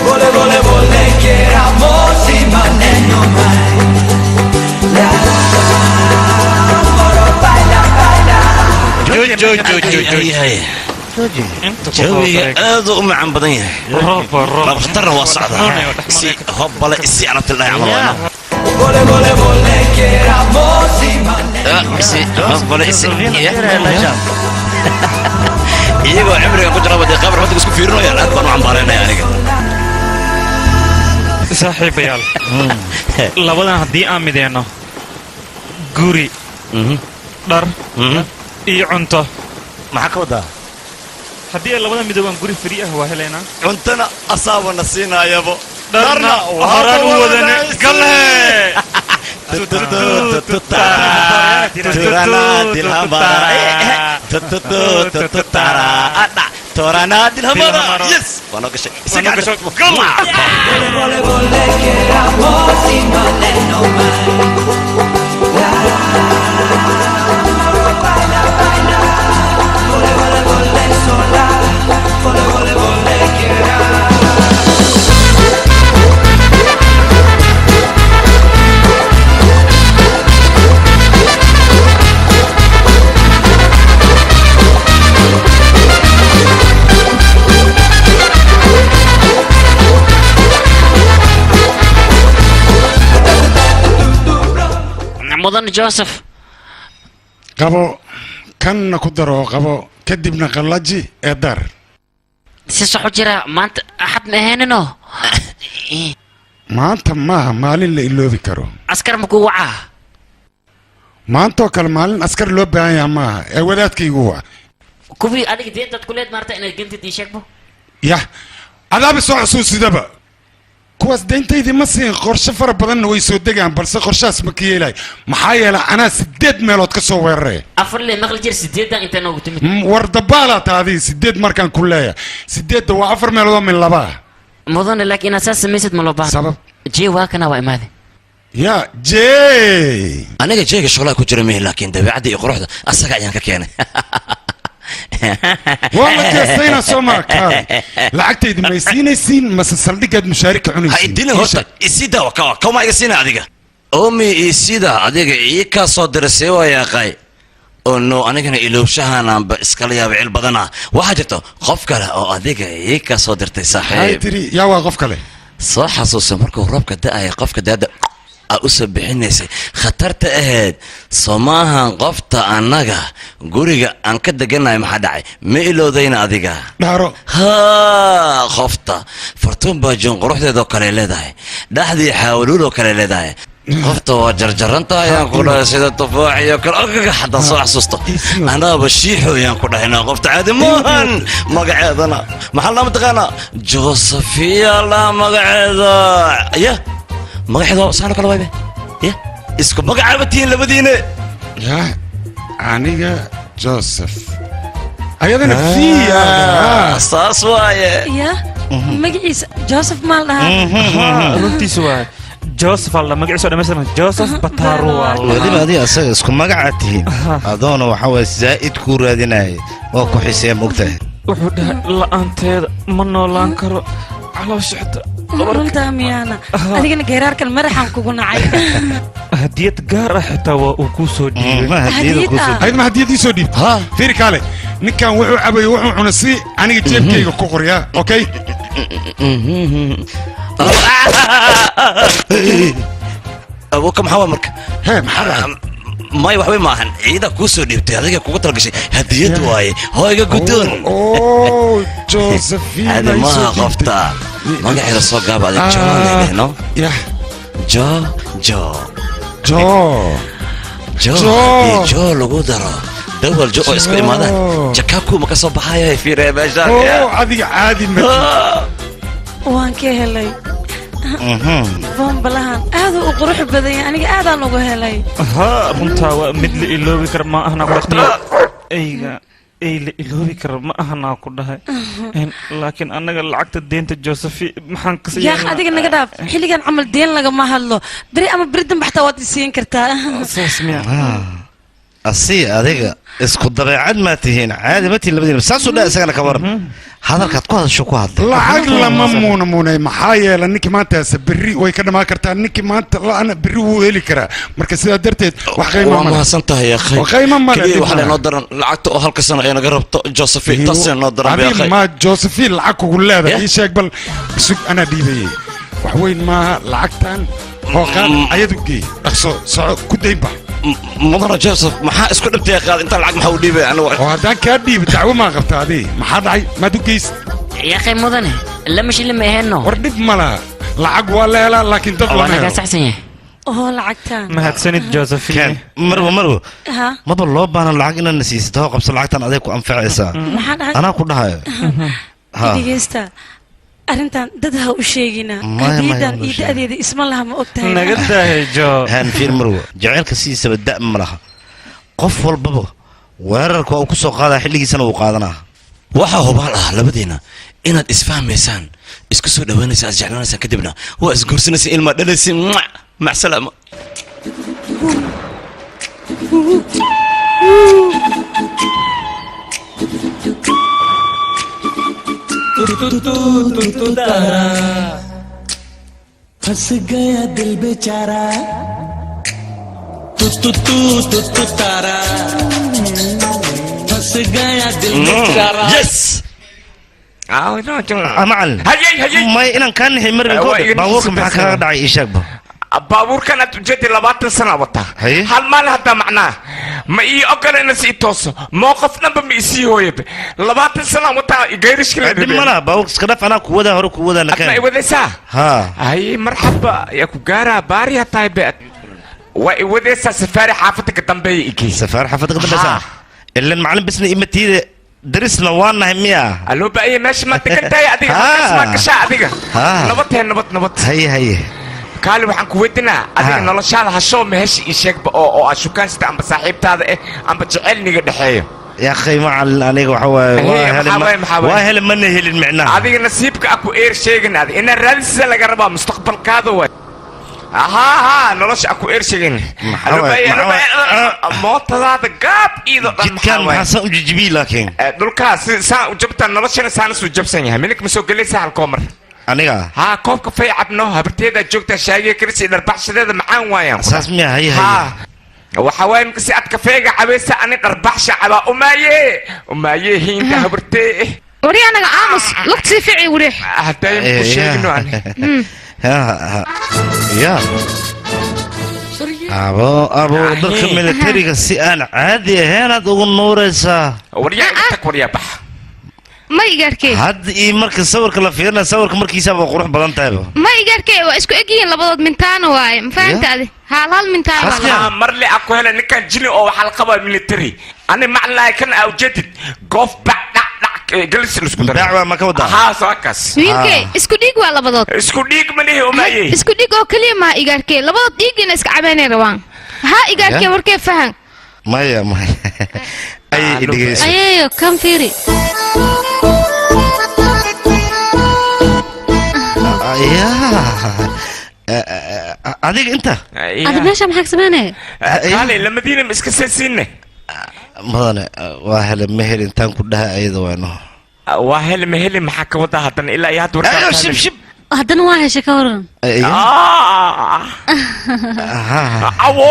Vole, vole, vole, che ramosi maneno mai. Vole, baila, baila. جوي هذا عم بدنيه لا بختار واسعد هبل السي على الله عمرنا Vole, vole, vole, che ramosi maneno. السي هبل السي iyagoo cimriga ku jira wadii qabar wadii isku fiirinayo aad baan u cambaareenay aniga saaxiibayaal labadan haddii aan mideyno guri dhar iyo cunto maxaa ka wadaa haddii ay labada midoobaan guri fari ah waa helaynaa cuntana asaabana siinaayabo dharna horaan u wadane galle Torana dilhamara yes wano gashay Vole, vole, che ramosi maneno mai. Baila, baila. Vole, vole, vole, sola. Vole, vole, vole, che mudan Joseph qabo kanna ku daro qabo kadibna qallaji ee dar si saxo jira maanta axad ma ahaynino maanta maaha maalin la iloobi karo askar ma ku wacaa maantoo kale maalin askar loo baahan yahay maaha ee wadaadkaygu waa kuwii adiga deentad kuleed maarta inaad gentid ii sheegbo yah adaaba soo xusuusidaba kuwaas deyntaydii ma siin qorshe fara badanna way soo degaan balse qorshahaas ma ka yeelay maxaa yeelay anaa 8 meelood ka soo weeraray afar le maqli jir 8 inta noogu timid war dabaala taadii 8 markaan ku leeyahay 8 waa 4 meelood min laba mudan laakiin asaas samaysid ma loo baahan sabab jee waa kana waa imaade ya jee aniga jeega shaqada ku jira meel laakiin dabeecadda iyo quruxda asaga ayaan ka keenay والله كيسينا سوما كار لعقتي ما يسينيسين مس سلدقد مشاركة عنيسين هاي الدين هورتا إسيدا وكوا كوما يسينا أديك أمي إسيدا أديك إيكا صدر سوا يا قاي إنه أنا كنا إلوشها أنا بإسكاليا بعيل بدنا وحاجته قفكلا أو أديك إيكا صدر تساحب هاي تري يا قفكلا صح حسوس مركو ربك ده قفك ده أوسب بحنيسي خطرت أهد صماها قفت أنجا قريجا أنك دجنا محدعي ميلو دينا أديجا دارو ها خفتا فرتون باجون قروح ده كليلة ده ده يحاولوا له كليلة ده قفت وجرجرنتا يا كولا سيد التفاح يا كل حتى صح سوسته أنا بشيحه يا كولا هنا قفت عادي مهن مقعد أنا محل متغنى جوزفيا لا مقعد يا magaxdo saano kala waybe ya isku magacaabatiin labadiina ya aniga Joseph ayadana fiya saas waaye ya magaciisa joseph maal dhahaa runtiisa waa joseph alla magaciisa dhammaystiran joseph bataaro weliba adiga asaga isku magaca tihiin adoona waxa waye zaa'id kuu raadinaya oo ku xisee mogtahay wuxuu dhahay la'aanteeda ma noolaan karo calooshixta runtaa miyaana adigana geeraarkan madaxaan kugu nacay hadiyad gaar ah xitaa waa uu kuu soo dhiibay ma hadiyadii soo dhiibta fiiri kaale ninkan wuxuu cabayo wuxuu cuna si aniga jeebkayga ku qoryaa okay abuka maxaa marka maxaa may waxba ma ahan ciida kuu soo dhiibtay adiga kugu talgashay hadiyad waaye hooyga guddoon josephine hadi maaha qofta magaceeda soo gaaba adig jooleno jo lagu daro dawal jo oo isku imaadaan jakaaku ma ka soo baxayo fiiree meeshaan adiga caadi waan ka helay bombalahan aad u qurux badan yahay aniga aadaan uga helay runtaa waa mid la iloobi kara ma ahna eyga ay la iloobi kara ma ahna ku dhahay laakiin annaga lacagta deenta josephi maxaan ka yaa adiga naga dhaaf xilligan camal deen lagama hadlo beri ama beri dambe xataa waad isiin kartaa saas miya asii adiga isku dabeecad ma tihiin caadi ma tihiin labadiina saasuu dhahay isagana ka waran hadalkaad ku hadasho ku hadlay lacag lama muunay maxaa yeelay ninkii maantaasa berri way ka dhamaan kartaa ninkii maanta la'ana berri wuu heli karaa marka sidaa darteed wax qiimo waa mahadsan tahay ya akhay qiimo male waxaa noo daran lacagta oo halka sano ay naga rabto Josephine taasina noo daran ya akhay ma Josephine lacag kugu leedahay ii sheeg bal sug ana dhiibayay wax weyn maaha lacagtan hooqaan ayadu geey dhaqso soco ku daynba mudana Joseph maxaa isku dhibtay qaad inta lacag maxaa u dhiibay anigu oo hadaan ka dhiib dacwo ma qabtaa adii maxaa dhacay ma dugeys يا أخي مدني لما شيء لما يهنو وردب ملا لعق ولا لا لكن تطلع أنا قاعد أحسن أوه لعقتان ما هتسند جوزفين مرو ها ما بالله بان العق إن النسيس ده قبل لعقتان أديك وأنفع إسا أنا كلها ها دقيستا أرنتان ددها وشيجنا أديدا إيد أديد اسم الله ما أكتها نقدها جو هان في مرو جعلك سيسة بالدأ مرها قفل بابا weerarka oo ku soo qaada xilligiisana uu qaadanaa waxa hubaal ah labadiina inaad isfahmaysaan isku soo dhawaanaysaan jeclaanaysaan kadibna waa isguursanaysaa ilma dhalaysiin mac salaama फंस गया दिल बेचारा तू तारा फंस गया दिल बेचारा yes معلم ما إن كان حمر باورك بحكي داعي إيشك baabuur kan aad ujeedi 20 sano wata hal maal hada macnaa ma ii ogolayna si tooso mowqafnaba ma isii hooyaba 20 sano wata geerishkile dimana baabuur iska dhaf ana kuwada hore kuwada na kan ay wadaysaa ay marxaba ya ku gaara baari hataa beed wa ay wadaysaa safari xaafadka dambeeyay igii safari xaafadka dambeeyay ilaa macallin bisna imatida درسنا وانا هميا الو بقى ماشي ما تكنتاي اديك ما كشا اديك نبط هي قال waxaan ku weydinaa adiga noloshaada ha soo meesh ii sheeg oo ashukaan sida amba saaxiibtaada amba jecelniga dhaxeeyo يا اخي مع aniga waxa waa hel ma helin macnaa adiga nasiibka aku eer sheeganaad in raadisa laga rabaa mustaqbalkaada waa ها نلاش أكو إرشين موتة قاب إيده كان محسن جبي لكن دول كاس سان وجبت نلاشنا سان سوجب سنيه منك مسوق لي سهل كومر أنيقا ها كوب كفاية عبنو هبرتيدا جوكتا شاقية كرسي إذا ربح شديد معان وايا أساس ميا هي وحواين كسي أتكفاية عبيسة أني ربح شعبا أمايي هين هبرتي وري أنا عامس لقتي فيعي وريح هتايم كشيغنو أني يا أبو ضرك ميلتري كسيان عادي هنا تقول نورسا وريا بح ما يقاركي هاد إيه مركز صور كلا فينا صور كمركز سبب قروح بدن تابو ما يقاركي واسكو اجين لبضد من تانو واي ما فهمت هذه هالال من تانو مرلي اكو هلا نكان جيني او حلقه ميلتري انا معناها كان اوجدت قف بعد جلس اسكو دعوه ما كودا ها ساكس وينكي اسكو ديق ولا لبضد اسكو ديق مني وماي اسكو ديق او كليه ما يقاركي لبضد ديقنا اسك عباني روان ها يقاركي وركي فهم مايا ay dhigeyso ayeeyo kan fiiri adiga inta ada meesha maxaa sameynaya kaale lamadiina ma iska seesiinne mudane waa hele ma heli intaan ku dhaha ayada wayno waa heli ma heli maxaa ka wadaa haddana ilaa iyo hadda warkaa shib haddana waa heshay ka waran awo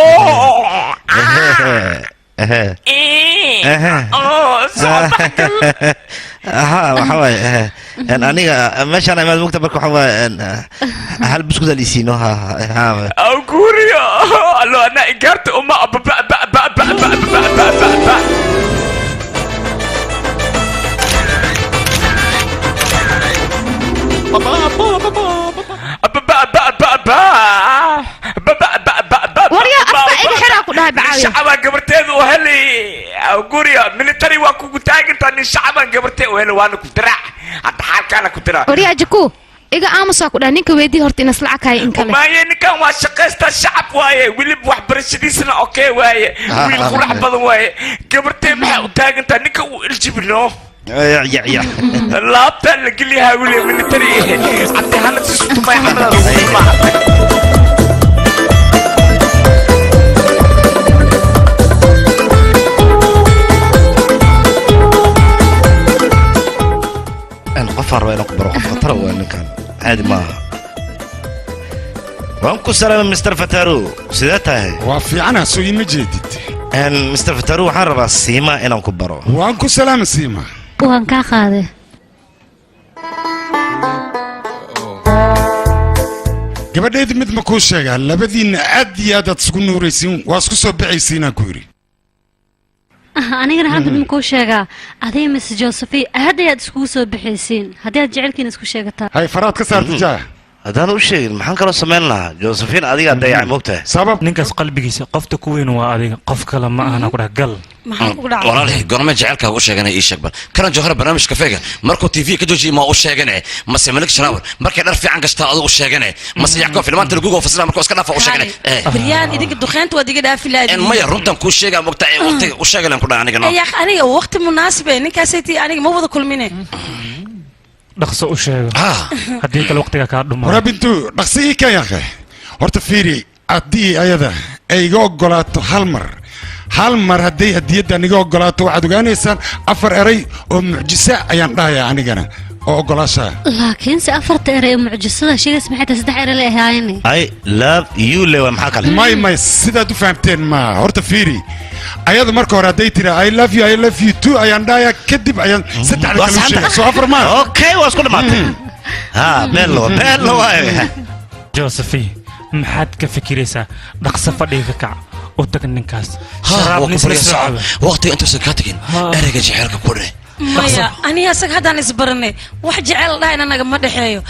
waxa waaye aniga meeshaan imaad mugta marka waxa waaye hal buskud aan isiino guriyo allo ana igaarta uma warya afka iga xiraa ku dhahay bacaawiya shacabaan gabarteedu u heli guriyo military waa kugu taagintaa nin shacabaan gabartee u heli waana ku diraac hadda xaalkaana ku diraa warya jaku iga aamusaa ku dhahay ninka weydii horta inas lacag haya in kale maaye ninkan waa shaqaysta shacab waaye weliba waxbarashadiisana okey waaye wiil qurax badan waaye gabartee maxaa u taagintaa ninka uu iljibino laabtaan la gelyahaa wili military haddi hana sisutumay xamada qofaan raba inaan ku baro qof khatara waa ninkan caadi maaha waan ku salaamay Mr. Fataru sidee tahay waa fiicana soo ima jeedid Mr. Fataru waxaan rabaa Siima inaan ku baro waan ku salaamay Siima waan ka qaaday gabadheedu mid ma kuu sheegaa labadiinna aad iyo aad isku nuuraysiin waa isku soo baxaysiinaan ku yidhi anigana hadda ma kuu sheegaa adiga Miss Josephine aad ayaad iskugu soo bixaysiin haddii aad jecelkiina isku sheegataa hay faraad ka saarta jaa haddaan u sheegin maxaan kaloo samayn lahaa Josephine adigaa dayacay moogtahay sabab ninkaas qalbigiisa qofta ku weyn waa adiga qof kale ma ahana ku dhaha gal walaalahay gorme jecelkaa u sheeganay ii sheeg bal karan jawhara barnaamij kafeega markuu tv ka joojiye maa u sheegane mase malik shanaawar markay dhar fiican gashtaa aduu u sheegane mase yacko filmaanta lagugo fasila markuu iska dhaafa u sheegane بريان إذا كنت دخنت ودي قد أفلا maya runtan kuu sheegaa mogta waqtiga u sheegalan ku dhaha anigana يا أخي أنا وقت مناسب إنك أسيتي أنا مو بده كل منه dhaqso u sheego haddii kale waqtiga kaa dhumo wara bintu dhaqsi ii ka yaqe horta fiiri haddii ayada ay iga oggolaato hal mar hadday hadiyaddan iga oggolaato waxaad ogaanaysaan 4 eray oo mucjisa ayaan dhahayaa anigana oo oggolaashaa laakiinse 4 eray oo mucjisada sheegays maxay tahay 3 eray la ahaayeen I love you lewa maxaa kale may sidaad u fahamteen ma horta fiiri ayada marka hore hadday tiri I love you too ayaan dhahayaa kadib ayaan 3 kale sheegay soo 4 ma okay waa isku dhamaatay bello Josephine maxaad ka fikiraysaa dhaqso fadhiga ka kac u tag ninkaas waqtiga intuusan kaa tagin ereyga jecelka ku dheh maya aniga asaga haddaan isbaranay wax jecel dhahayn anaga ma dhexeeyo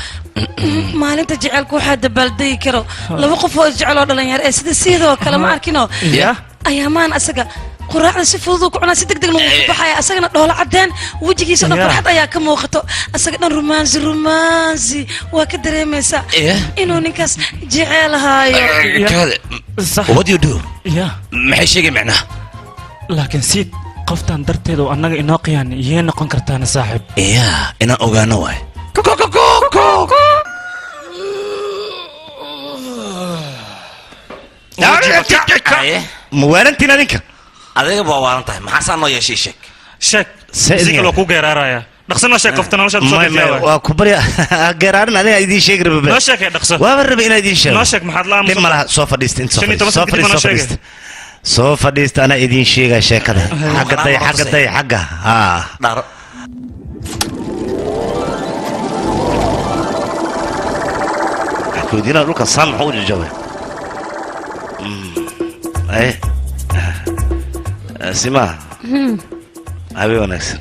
maalinta jecelku waxaa dabaaldegi karo laba qof oo jecel oo dhalinyaro ee sida sidoo kale ma arkino ayaamaan asaga quraacda si fudud ku cunaa si degdeg lagu baxaya asagana dhoola cadeen wajigiisa dhan farxad ayaa ka muuqato asaga dhan romansi waa ka dareemaysaa inuu ninkaas jecelahayo what you do maxay sheegay macnaha laakiin siid qoftan darteed oo annaga inoo qiyaan yee noqon kartaana saaxiib inaan ogaano waay ma waalantiin adinka adiga baa waalan tahay maxaasaa noo yeeshay sheeg si kaloo ku geeraaraya dhaqsana sheeg qofta noloshaad soo dhigtay waa ku barya geeraarin adiga idiin sheegi rabay noo sheeg dhaqso waaba rabay inaan idiin sheego noo sheeg maxaad la aamusan malaha soo fadhiista inta soo fadhiista anaa idiin sheegaa sheekada xagga dharo koodina dhulka saan maxuu u jajabay Sima habeen wanaagsan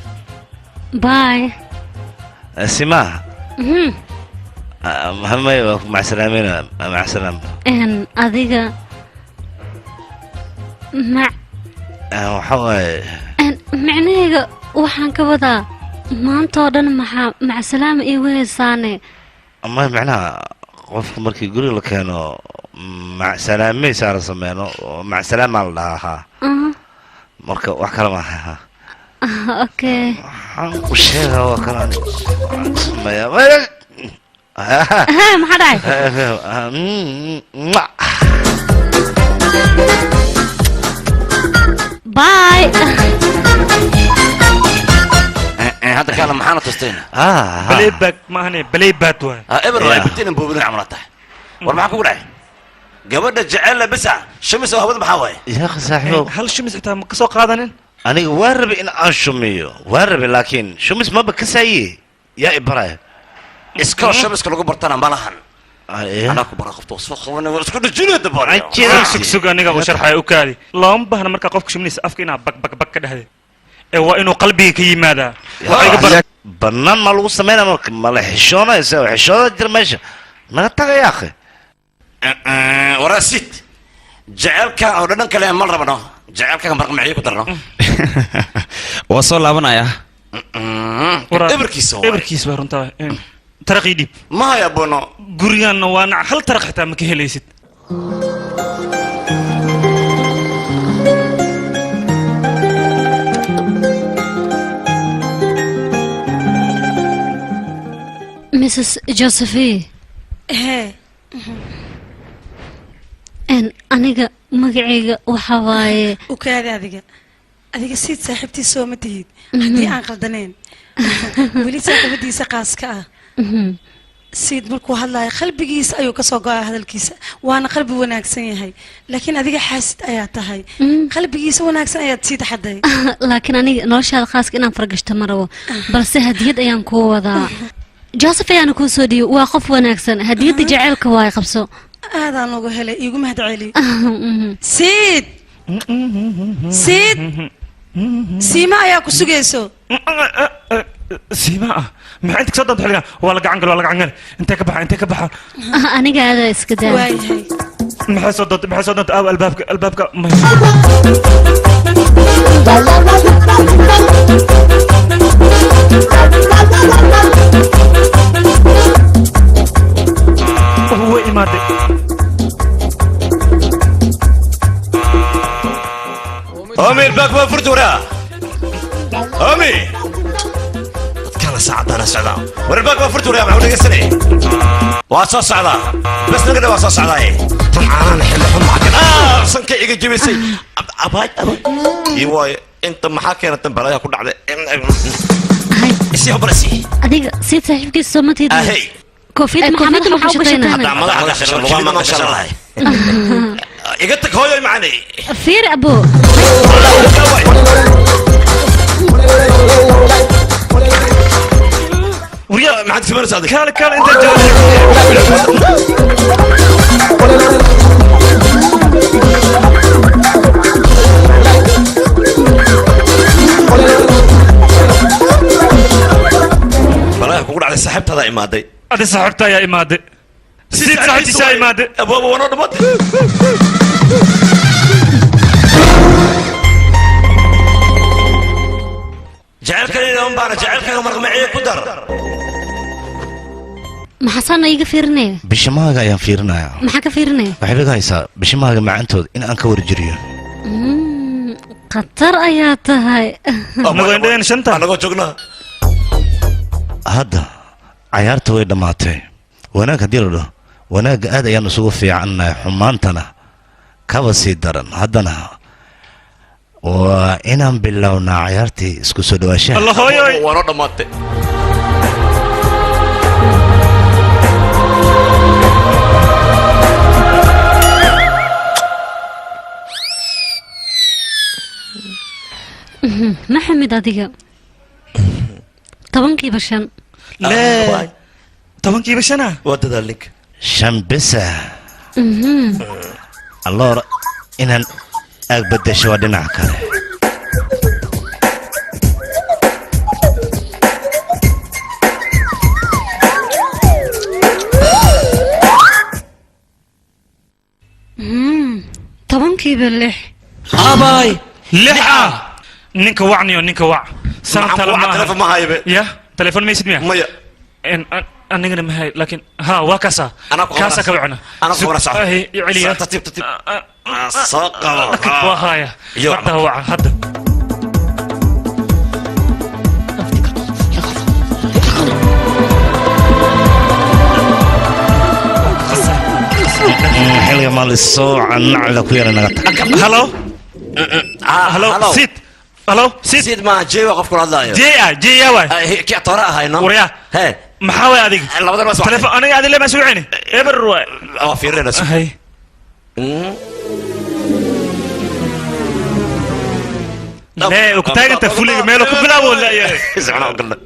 bye Sima mahamay macsalaameena macalaam adiga waxa waaye macnahayga waxaan ka wadaa maanta oo dhan maxaa macasalaama ii weheysaane ama macnaha qofka markii guriga la keeno macsalaamaysaa la sameyno macsalaamaa la dhahaa marka wax kale maaha اوكي وشيغا وكلام ها ما حدا باي هذا كلام محانا تستين بلاي باك ما هني بلاي بات وين ابن راي بنتين بوبنا عملته والما كوغ دحي gabadha jecel bisa shamis oo hawada maxaa waaye يا اخي صاحبي hal shamis xitaa ma kasoo qaadanin aniga waan rabay in aan shumiyo waan rabay laakiin shumis ma bakasaye yaa ibrahim iska shamiska lagu bartana malahan ana ku bara qofto soo qabanay war isku dhajinada bari sug aniga u sharxay u kaadi looma baahna marka qofka shumis afka inaa bak ka dhahday ee waa inuu qalbiga ka yimaadaa bannaan ma lagu sameynaa marka ma la xishoonaysa xishooda jir meesha naga taga yaa akhi وراسيت جعلك او ددن كلام مال ربنا جعلك مرق معي كدرنا وصل لابنايا ابركيس بارنتا ترقي ديب ما يا بونو غوريان وانا هل ترق حتى ما كهليست مسز جوزيفي هي ان aniga magacayga waxa waaye u kaadi adiga siid saaxiibtii soo ma tihid hadii aan qaldaneen weli saaxiibadiisa qaaska ah siid markuu hadlayo qalbigiisa ayuu ka soo go'ay hadalkiisa waana qalbi wanaagsan yahay laakiin adiga xaasid ayaa tahay qalbigiisa wanaagsan ayaad sii taxaday laakiin aniga noloshaada khaaska inaan fargashto ma rabo balse hadiyad ayaan ku wadaa Joseph ayaan ku soo dhiyo waa qof wanaagsan hadiyada jaceelka waa qabso aadaan ugu helay igu mahad celi siid siima ayaa ku sugayso siima maxay inta soo dadxiliga wala gacan gal intee ka baxa aniga aada iska daa maxay soo dad albaabka هو إمادة أمي الباك ما فرت وراه أمي كان سعدان سعدان ورا الباك ما فرت وراه معوني قسني واصص على بس نقدر واصص على طبعا انا حل حم معك صنك يجي جبسي اباي يواي انت ما حكينا تنبلايا كل عده اسي برسي adiga si saaxiibkiisa soo matid اهي كوفيد محمد ما شطينا ما شاء الله يقتك هوي معنا فير ابو ويا ما عاد سمر صادق كان انت بلا كوغ على صاحبتها هذا امادي هذه صاحبتها يا امادي سيد صاحبتي يا امادي ابو وانا ضبط جعلك اليوم بارا جعلك مرق معي كدر ما حصلنا يجي فيرني bishimaaga ayaan fiirinayaa maxaa ka fiirinaya waxay iga haysaa bishimaaga macaantood in aan ka warjiriyo qatar ayaa tahay anagoo joognaa hadda cayaarta way dhammaatay wanaag haddii la dhaho wanaagga aad ayaan isugu fiicannahay xumaantana kaba sii daran haddana waa inaan bilownaa cayaartii isku soo dhawaashaha waanoo dhammaatay maxamed adiga 10kiiba 5 لا 10kiiba 5 wadada link shambisa alloor inaan aag bedesho waa dhinac kale tobankiiba 6 abaay 6 ninka wacniyo ninka wac sanadka lama telefoon ma hayo ya telefoon ma isid miya maya anigana ma hay laakiin ha waa kaasa kaasa ka wacna ana ku rasa celiya tartiib soo qabo waa haya wacda waca hadda jamal isoo nacla ku yara naga tag halo halo sid halo sid ma jeewa qofku hadlaayo jeeya waay kii toora ahayno warya he maxaa way adiga labadan waa telefoon aniga adile ma suucini eber waay waa fiirina hay لا وكتاجت فولي ماله كبلا ولا يا زعنا قلنا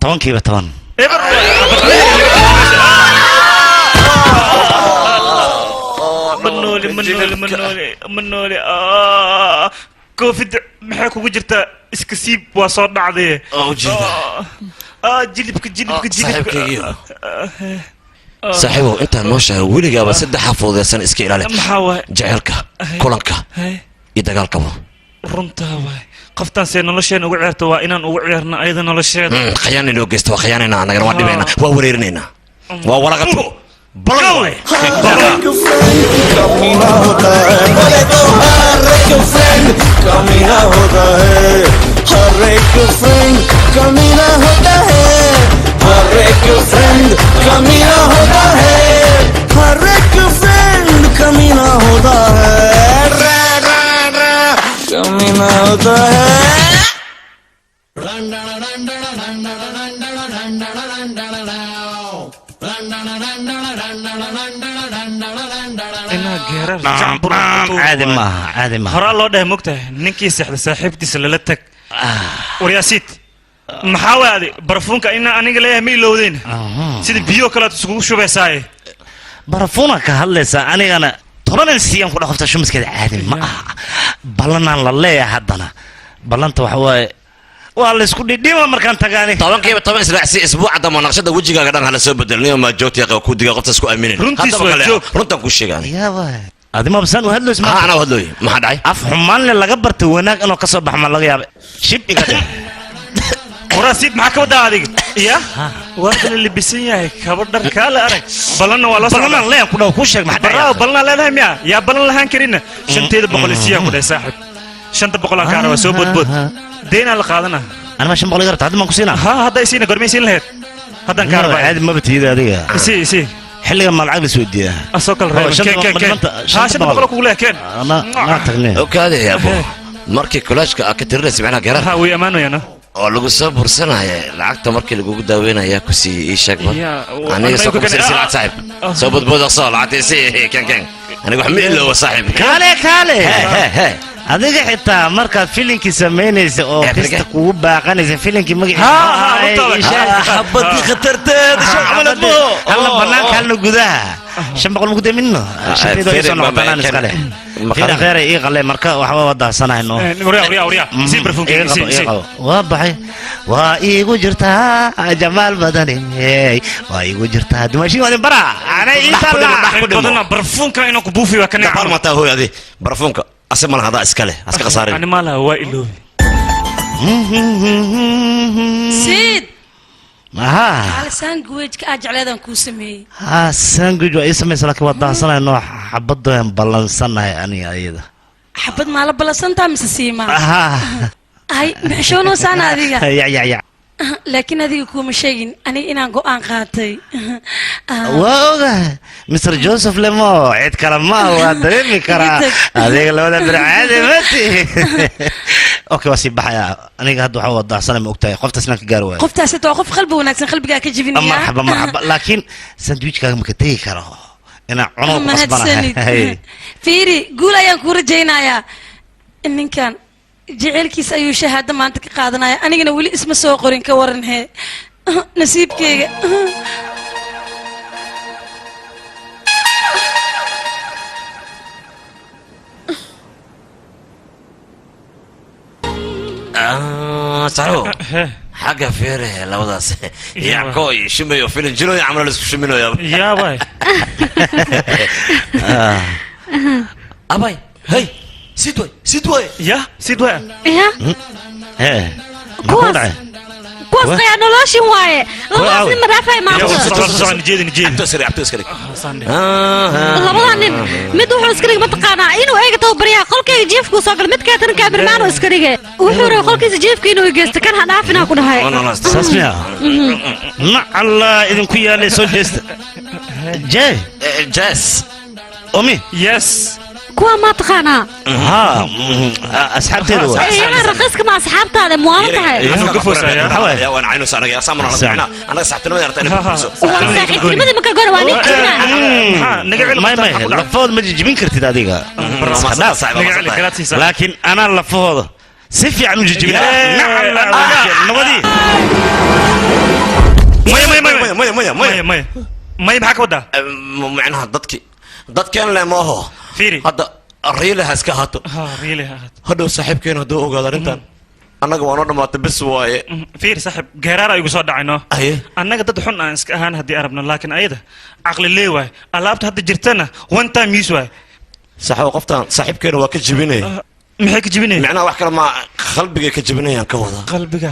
طبعا كيف طبعا منولي كوفيد محاك وجرت اسكسيب وصار نعضي جلبك صاحبه انت نوشة ولي قابل سد حفوظ يا سن اسكي لالي جعلك كلنك يدقالك runtaa waay qoftaan see nolosheen ugu ciyaarto waa inaan ugu ciyaarno ayada nolosheeda khiyaanina oo geysto waa khiyaanina anagana waa dhibayna waa wareerinayna waa walaqato balan waay कमीना होता है عادي ما هرا الله ده مقته نكي سحد صاحبتي سلالتك ورياسيت محاوي هذه برفونك إن أنا قليه ميلودين سيد بيو كلا تسقوش شو بساي برفونك هاللسا أنا طبعا السيام كنا خفت شو مسكت عادي ما بلنا الله يا حدنا بلنت وحواي والله اسكو ديما مركان تغاني طبعا اسبوع عدم نقشد وجهك قدان هلا سو بدل اليوم ما جوتي كو دغ قفت اسكو امين runta ku sheegan يا واي ادي ما بسان وهدلو اسمع انا وهدلو ما حداي اف حمان laga bartay wanaag inuu ka soo baxma laga yaab shib iga وراسيد معك ودا adiga يا واحد اللي بيسيا كبدر كاله arag balana wala balana leen ku dhaw ku sheeg maxay baraa balana leedahay miya ya balana lahan karina shanteeda boqol isiya ku dhaay saaxib shanta boqol aan ka raba soo bodbod deena la qaadana ana ma shan boqol garta hadda ma ku siina ha hadda isiina gormaysiin lahayd haddan ka raba aad ma batiida adiga si xilliga ma lacag la soo diyaa asoo kale ha shanta boqol ku leeyahay ana tagnay okaade ya abo markii kulaashka ka tirnay sibana garan ha way amaanayna oo lagu soo bursanaya lacagta markii lagu daaweenaya ku sii ii sheegba aniga soo ku sii saaxib soo bodbod soo lacagta sii kan aniga wax ma ilo saaxib kaale adiga xitaa markaad filimkii samaynaysa oo kasta kugu baaqanaysa filimkii magaciisa habadi khatarteeda soo camalado halla banaanka halna gudaha shan boqol mugu deminno shanteedo soo noqonaan iskale fiira khayr ay qale marka waxa wadaasanaayno wariya si barfunki waa baxay waa iigu jirtaa jamaal badani waa iigu jirtaa dimashi wada bara ana badana barfunka inuu ku buufi waa kan barmata hooyadi barfunka أسمع هذا إسكاله أسكال صارين أنا ما له وائلو سيد ما على سانجويج كأجعل هذا كوسمي سانجويج وإسمه سلك وضع سنة إنه حبضه يم بلنسنا يعني أيده حبض ما له بلنسنا تامس سيما هاي محشونو سنة هذه يا لكن هذه يكون شيء أنا إنا قان قاتي واو مستر جوزيف لمو عيد كلام ما هو دريمي كرا هذيك لو ده عادي متي اوكي واسيب بحياه انا قاعد احاول اوضح سنه مقتاي قفت اسنانك قاروي قفت اسيت وقف قلبي وناكسن قلبي كجبني مرحبا لكن ساندويتش كان مكتي كرا انا عنق قصبنا فيري قول يا كورجينايا ان كان جعلكيس أيو شهادة ما أنت قادنا أنا جنا ولي اسمه سوقرين كورن هي نصيب كي صاروا حاجة فيره لو ده يا كوي شميو فيلم جلو يعملوا لسه شمينو يا باي أباي هاي سيدوي يا يا ايه كواس wasqaya noloshin waaye labadaas nin madaafay maanta labadan nin mid wuxuu iska dhigay mataqaanaa inuu eega tababaryaha qolkayga jiifkuu soo galay mid kaletana kaabirmaan iska dhigay wuxuu rabay qolkiisa jiifka inuu geysto kan ha dhaafinaa ku dhahay sasmiya nacalla idinku yaalay soo jeesta jee jes omi yes kuwa ma taqaanaa ها أصحابتي دول أنا رقصك مع أصحابتي هذا موانتها أنا قفوس يا وأنا عينو سارق يا سامر أنا صحت لما يرتني ماذا ما كقول واني ما لفوض ما جيبين كرتي دقيقة لكن أنا لفوض سيفي عم جيبين نعم نودي ما معك ودا معناها ضدك لا ما هو فيري هذا الريله هسكا هاتو ريله هات هذا صاحبكين هذا اوغاد arrintan anaga waan dhamaatay bis waaye fiir saaxib geeraar ay soo dhacayno anaga dad xun aan iska ahaan hadii arabno laakiin ayada aqli leeyahay alaabta hadda jirtana one time use way saxo qoftan saaxibkeena waa ka jibinay maxay ka jibinay macnaha wax kale ma qalbiga ka jibinayaan ka wada qalbiga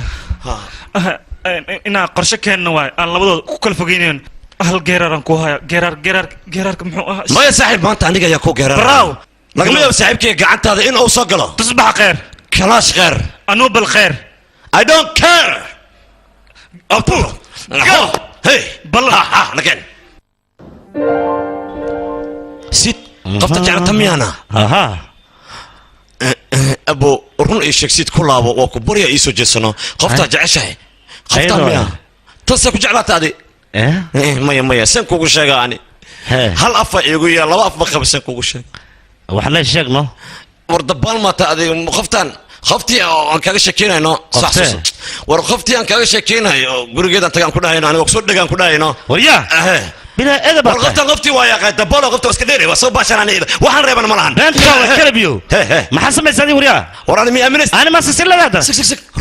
ina qorshe keenna way aan labadooda ku kala fogeyneen hal geeraaran ku haya geeraarka muxuu ahaa maya saaxib maanta aniga ayaa ku geeraar براو lagama yaabo saaxibkeyga gacantaada in uu soo galo تصبح خير kalaash kheer أنو بالخير I don't care أبو hey بالله ها نكين ست قفت جعلت ميانا ها أبو رون إيش ست كلها وكبريا إيسو جسنا قفت جعشة قفت ميانا تنسى كجعلت هذه مايا سن كوكو شيغاني هل افا يقول يا لو افا خبسن كوكو شيغ وحنا شيغنو وردبال ما تادي خفتان خفتي aan kaga sheekeynayno sax war khafti aan kaga sheekeynayo gurigeedan tagaan ku dhahayno aniga soo dhagaan ku dhahayno wariya bila edab war khafti waa yaa qada bolo khafti iska dheeray waa soo baashanayna waxaan reeban ma lahan benta waa kalabiyo ma xasamaysadii wariya waraan mi aaminayst ana ma silsilada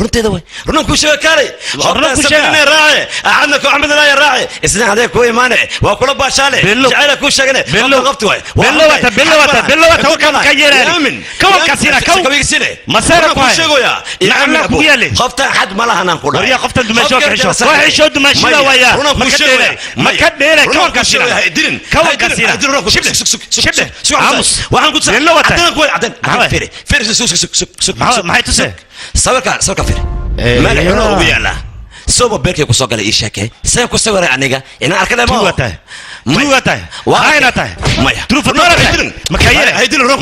runteeda way runan ku sheekaalay runan ku sheekaalay raaci ahadna ku axmed la raaci isna hadee ku iimaanay waa kula baashaale jacayla ku sheeganay khafti way بالله توكل كيراني كون كسيرة كون مسيرة كويس شيغويا نعم كويالي خفت حد ما لها نقول وريا خفت دمشق حشو واحد شو دمشق ويا ما كديره كون كسيرة كون كسيرة شبه عمس وعن قدس عدنا كوي عدنا فيري سك ما هي تسه سوكا فيري ما لحنا ويالا سوبر بيركي كو سوغلا اي شاكي سان كو سوغرا انيغا ان اركدا ما توتا هاينتا مايا تروف النار مكايره هيدين روح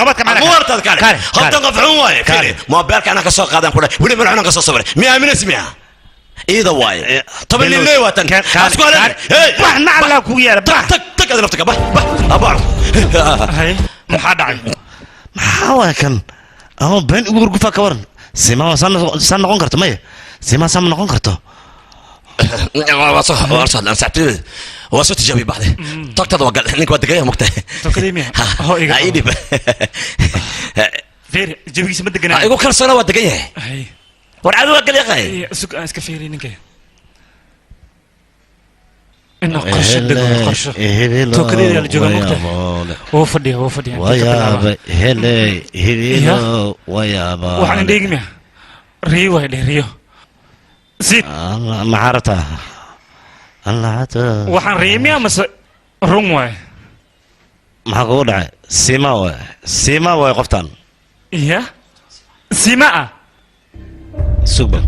قبطك معنا مورتاد كاري خطن قفعون واي كاري ما بالك انا كسو قادان كودا ولي من انا كسو صبر مي امين اسمع ايدا واي طب اللي ليه واتن اسكو على احنا على كويا تك هذا نفتك ابا هاي محادعي محاوى كان اهو بين غرفه كورن سيما سان نقون كرتو ماي سيما سان نقون كرتو وصح أنا ساعتين وصلت جابي بعده طاقة وقال إنك ودك يا مقتة تكلمي هو عيدي فير جيبي اسم الدقنا يقول كل سنة ودك يا هاي ورعدوا وقال يا أخي سك اسكفيري نك إنه قرش الدقنا قرش توكلي يا الجوجا مقتة هو فدي ويا هلا هلا ويا با وحنا ديجمي ريو هذا ريو زيد معارته الله عتا waxaan reemiyaa mase run waay maxaa kugu dhacay sima waay qoftan iya sima ah suba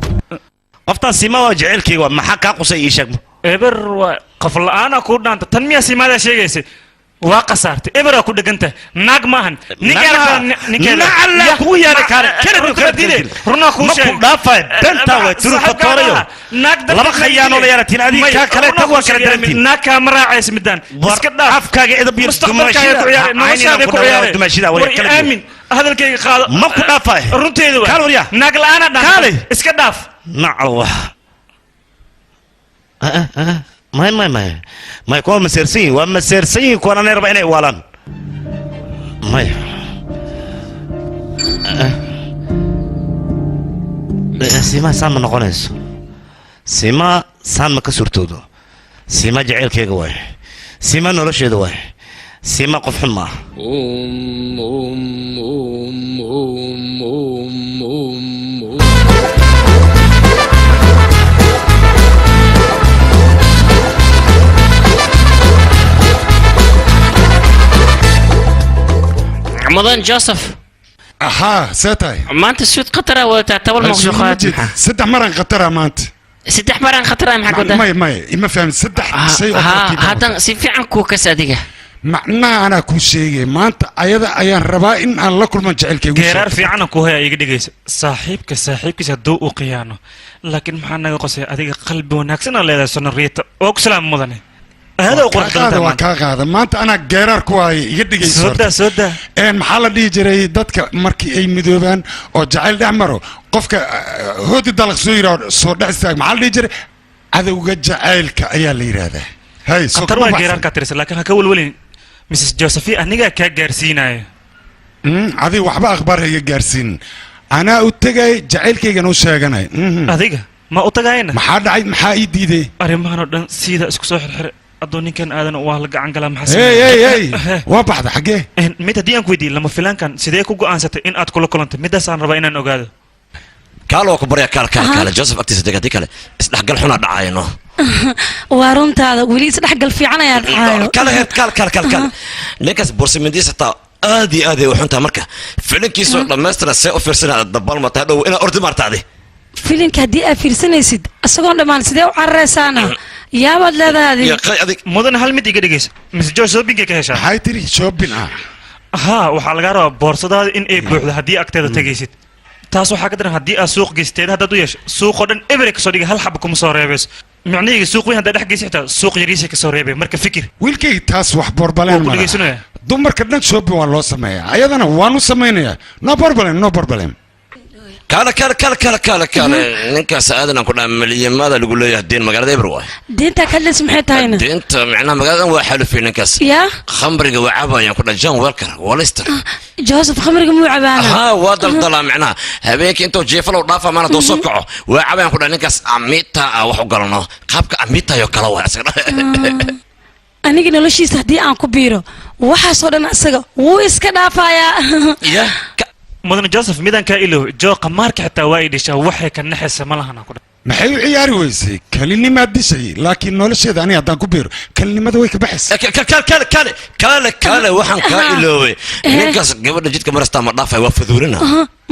qoftan sima waa jecelkayga maxaa kaa qusay ii sheeg eber waa qof la'aana ku dhaanta tan miyaa simada sheegaysay waa qasaartay eber ku dhaganta naag maahan ninka kugu yaala kaale runa ku sheeg ma ku dhaafay benta way turu fatorayo laba khayaano la yaratin adiga ka kale tag waa kala darantiin naag ka maraacays midaan iska dhaaf afkaaga idab bir dumashida wala kala aamin hadalkayga qaado ma ku dhaafay runteedu waa kaal wariya naag la'aana dhaaf iska dhaaf nacwa ما كون مسيرسين ومسيرسين كون انا 40 والان ما سيما سام نقونيس سيما سام كسرتودو سيما جعلكيغا واي سيما نولشيدا واي سيما قف حما مدن جوزيف اها ساتاي ما انت سويت قطره وتعتبر مخلوقات سدح مرة قطرة ما انت سدح مرة قطره ما حقوده ما فهم سدح شيء هذا سيفي عن كوكس أديك معناها أنا كل شيء ما أنت أيان ربا إن الله كل ما جعلك غير في عنا كوها يقدر صاحبك صدوق وقيانه لكن محنا قصي أديك قلب ونكسنا لا سنريت أقسم مدني هذا هذا ما أنت أنا غير كواي يقدر سودا إن محل دي جري دتك مركي أي مدوبان أو جعل دعمره قفك هو دلق سوير صور استاج محل دي جري هذا وجد جعلك أي اللي هذا هاي أنت غير كاترس لكن هكول ولين مسز جوزيفي أنيقا كجارسينا هذه وحبة أخبار هي جارسين أنا أتجاي جعلك يجنو شاعنا هذيك ما أتجاينا ما حد عيد محايد دي أريم هانو دن سيدا اسكسوح الحر أدوني كان آذن وهلق عن كلام حسن هي وابحث حقه متى ديان كويدي لما فلان كان سيديكو جو أنست إن أتكلو كلنت متى سان ربعنا نقعد كالو كبريا كال جوزيف أكتيس دقيقة كله استحق الحنا دعاينه وارنت هذا وليس استحق الفيعنا يا دعاينه كال لينكاس بورس من دي ستا آدي وحنتها مركه فيلم كيسو لما استرى سيء وفرسنا الدبال ما تهدو إنا أرد مرتادي فيلم كدي أفرسنا يسد أسقون دمان سيدي وعرسانا يا ولد هذه مدن هل متى جديس مس جو شوبينج كهشة هاي تري شوبين ها وحلقة بورصة إن إيه بروح هدي أكتر تجيسد تاسو حقدر هدي أسوق جستيد هذا دويش سوق قدن إبرك صديق هل حبكم صار بس معني سوق وين هذا حق جسيته سوق يريسك صار بس مركب فكر ويلكي تاس وحبور بلان دمر كدنا شوبي والله سمايا أيضا أنا وانو سمينيا نو بربلين كالا نكاس آدنا كنا مليون ماذا اللي يقول له الدين مقالة يبروه دين تكلم سمحتها هنا دين معناه مقالة وحلو في نكاس يا خمرق وعبا يعني كنا جون ويلكر وليستر جوزيف خمرق مو عبانا ها وادل طلع معناه هبيك انتو جيفل وضافة معنا دو سكعو وعبا يعني كنا نكاس عميتا وحقلنا قابك عميتا يوكالوا أنا قلنا لشي سهدي عن كبيرة وحصلنا أسقى وإسكا دافايا يا مدن جوزيف ميدان كايلو جو قمارك حتى وايد شو وحي كان نحس مالها نقول maxay u ciyaari weysay kalinimaad dishay laakiin nolosheeda aniga haddaan ku biiro kalinimada way ka baxaysa kale waxaan kaa iloobay ninkaas gabadha jidka marastaa ma dhaafay waa faduulina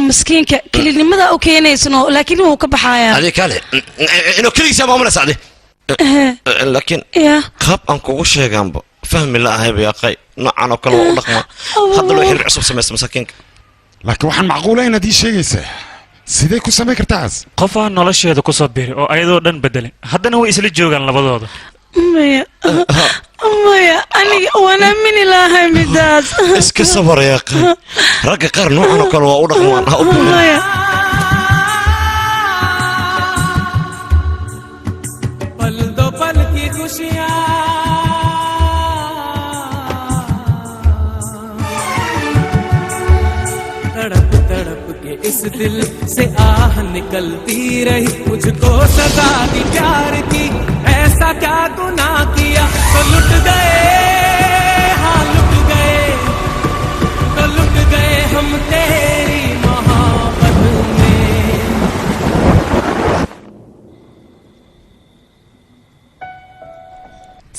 miskiinka kalinimada u keenaysano laakiin wuu ka baxayaa adi kale inuu keligiisa maamulaysa adi laakiin qaab aan kugu sheegaanba fahmi la ahayba yaaqay noocan oo kale waa u dhaqma hadda loo xiriir cusub samaysta masaakiinka laakiin waxaan macquula inaad ii sheegaysaa sidee ku samayn kartaas qofaa nolosheeda ku soo biiray oo ayadoo dhan bedelay haddana way isla joogaan labadooda maya aniga waan aamini lahay midaas iska sabar yaaqay ragga qaar noocan oo kale waa u dhaqmaan ha u maya पल दो पल की खुशियाँ तड़प तड़प के इस दिल से आह निकलती रही मुझको सजा दी प्यार की ऐसा क्या गुनाह किया तो लुट गए हाँ लुट गए हम तेरी मोहब्बत में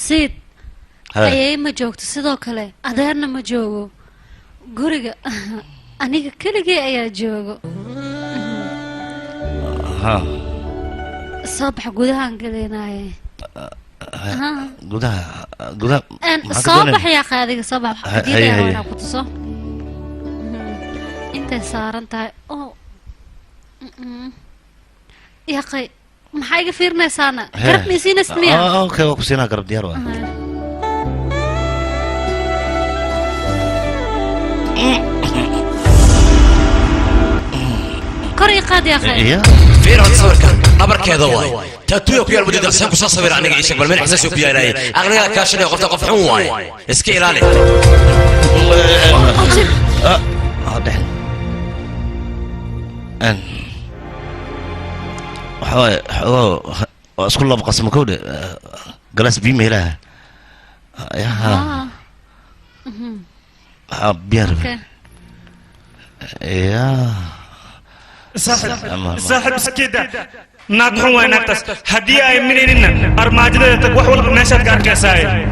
siid ayay ma joogto sidoo kale adeerna ma joogo guriga aniga keligay ayaa joogo soo bax gudahaan gelinaaye soo bax yaaqay adiga soo bax hadiidaa ku tuso intay saaran tahay oo yaaqay maxaa iga fiirinaysaana garab miisiinas miya okay waa ku siinaa garab diyaar waa kor ii qaad yaaqay fiir hada sawirkan dhabarkeeda waay taatuya ku yaal mudada saan ku soo sawir aniga isha bal meel xasaasi ku yaalay aqliga ka shalay qofta qof xun waay iska ilaali waa isku laba qasmo kowdhe galaas biyo meelaha biyaan صاحب سكيدة ناقحون وين نقص هدية أي منيننا أرماجدة تقوح ولا ماشات كار كساي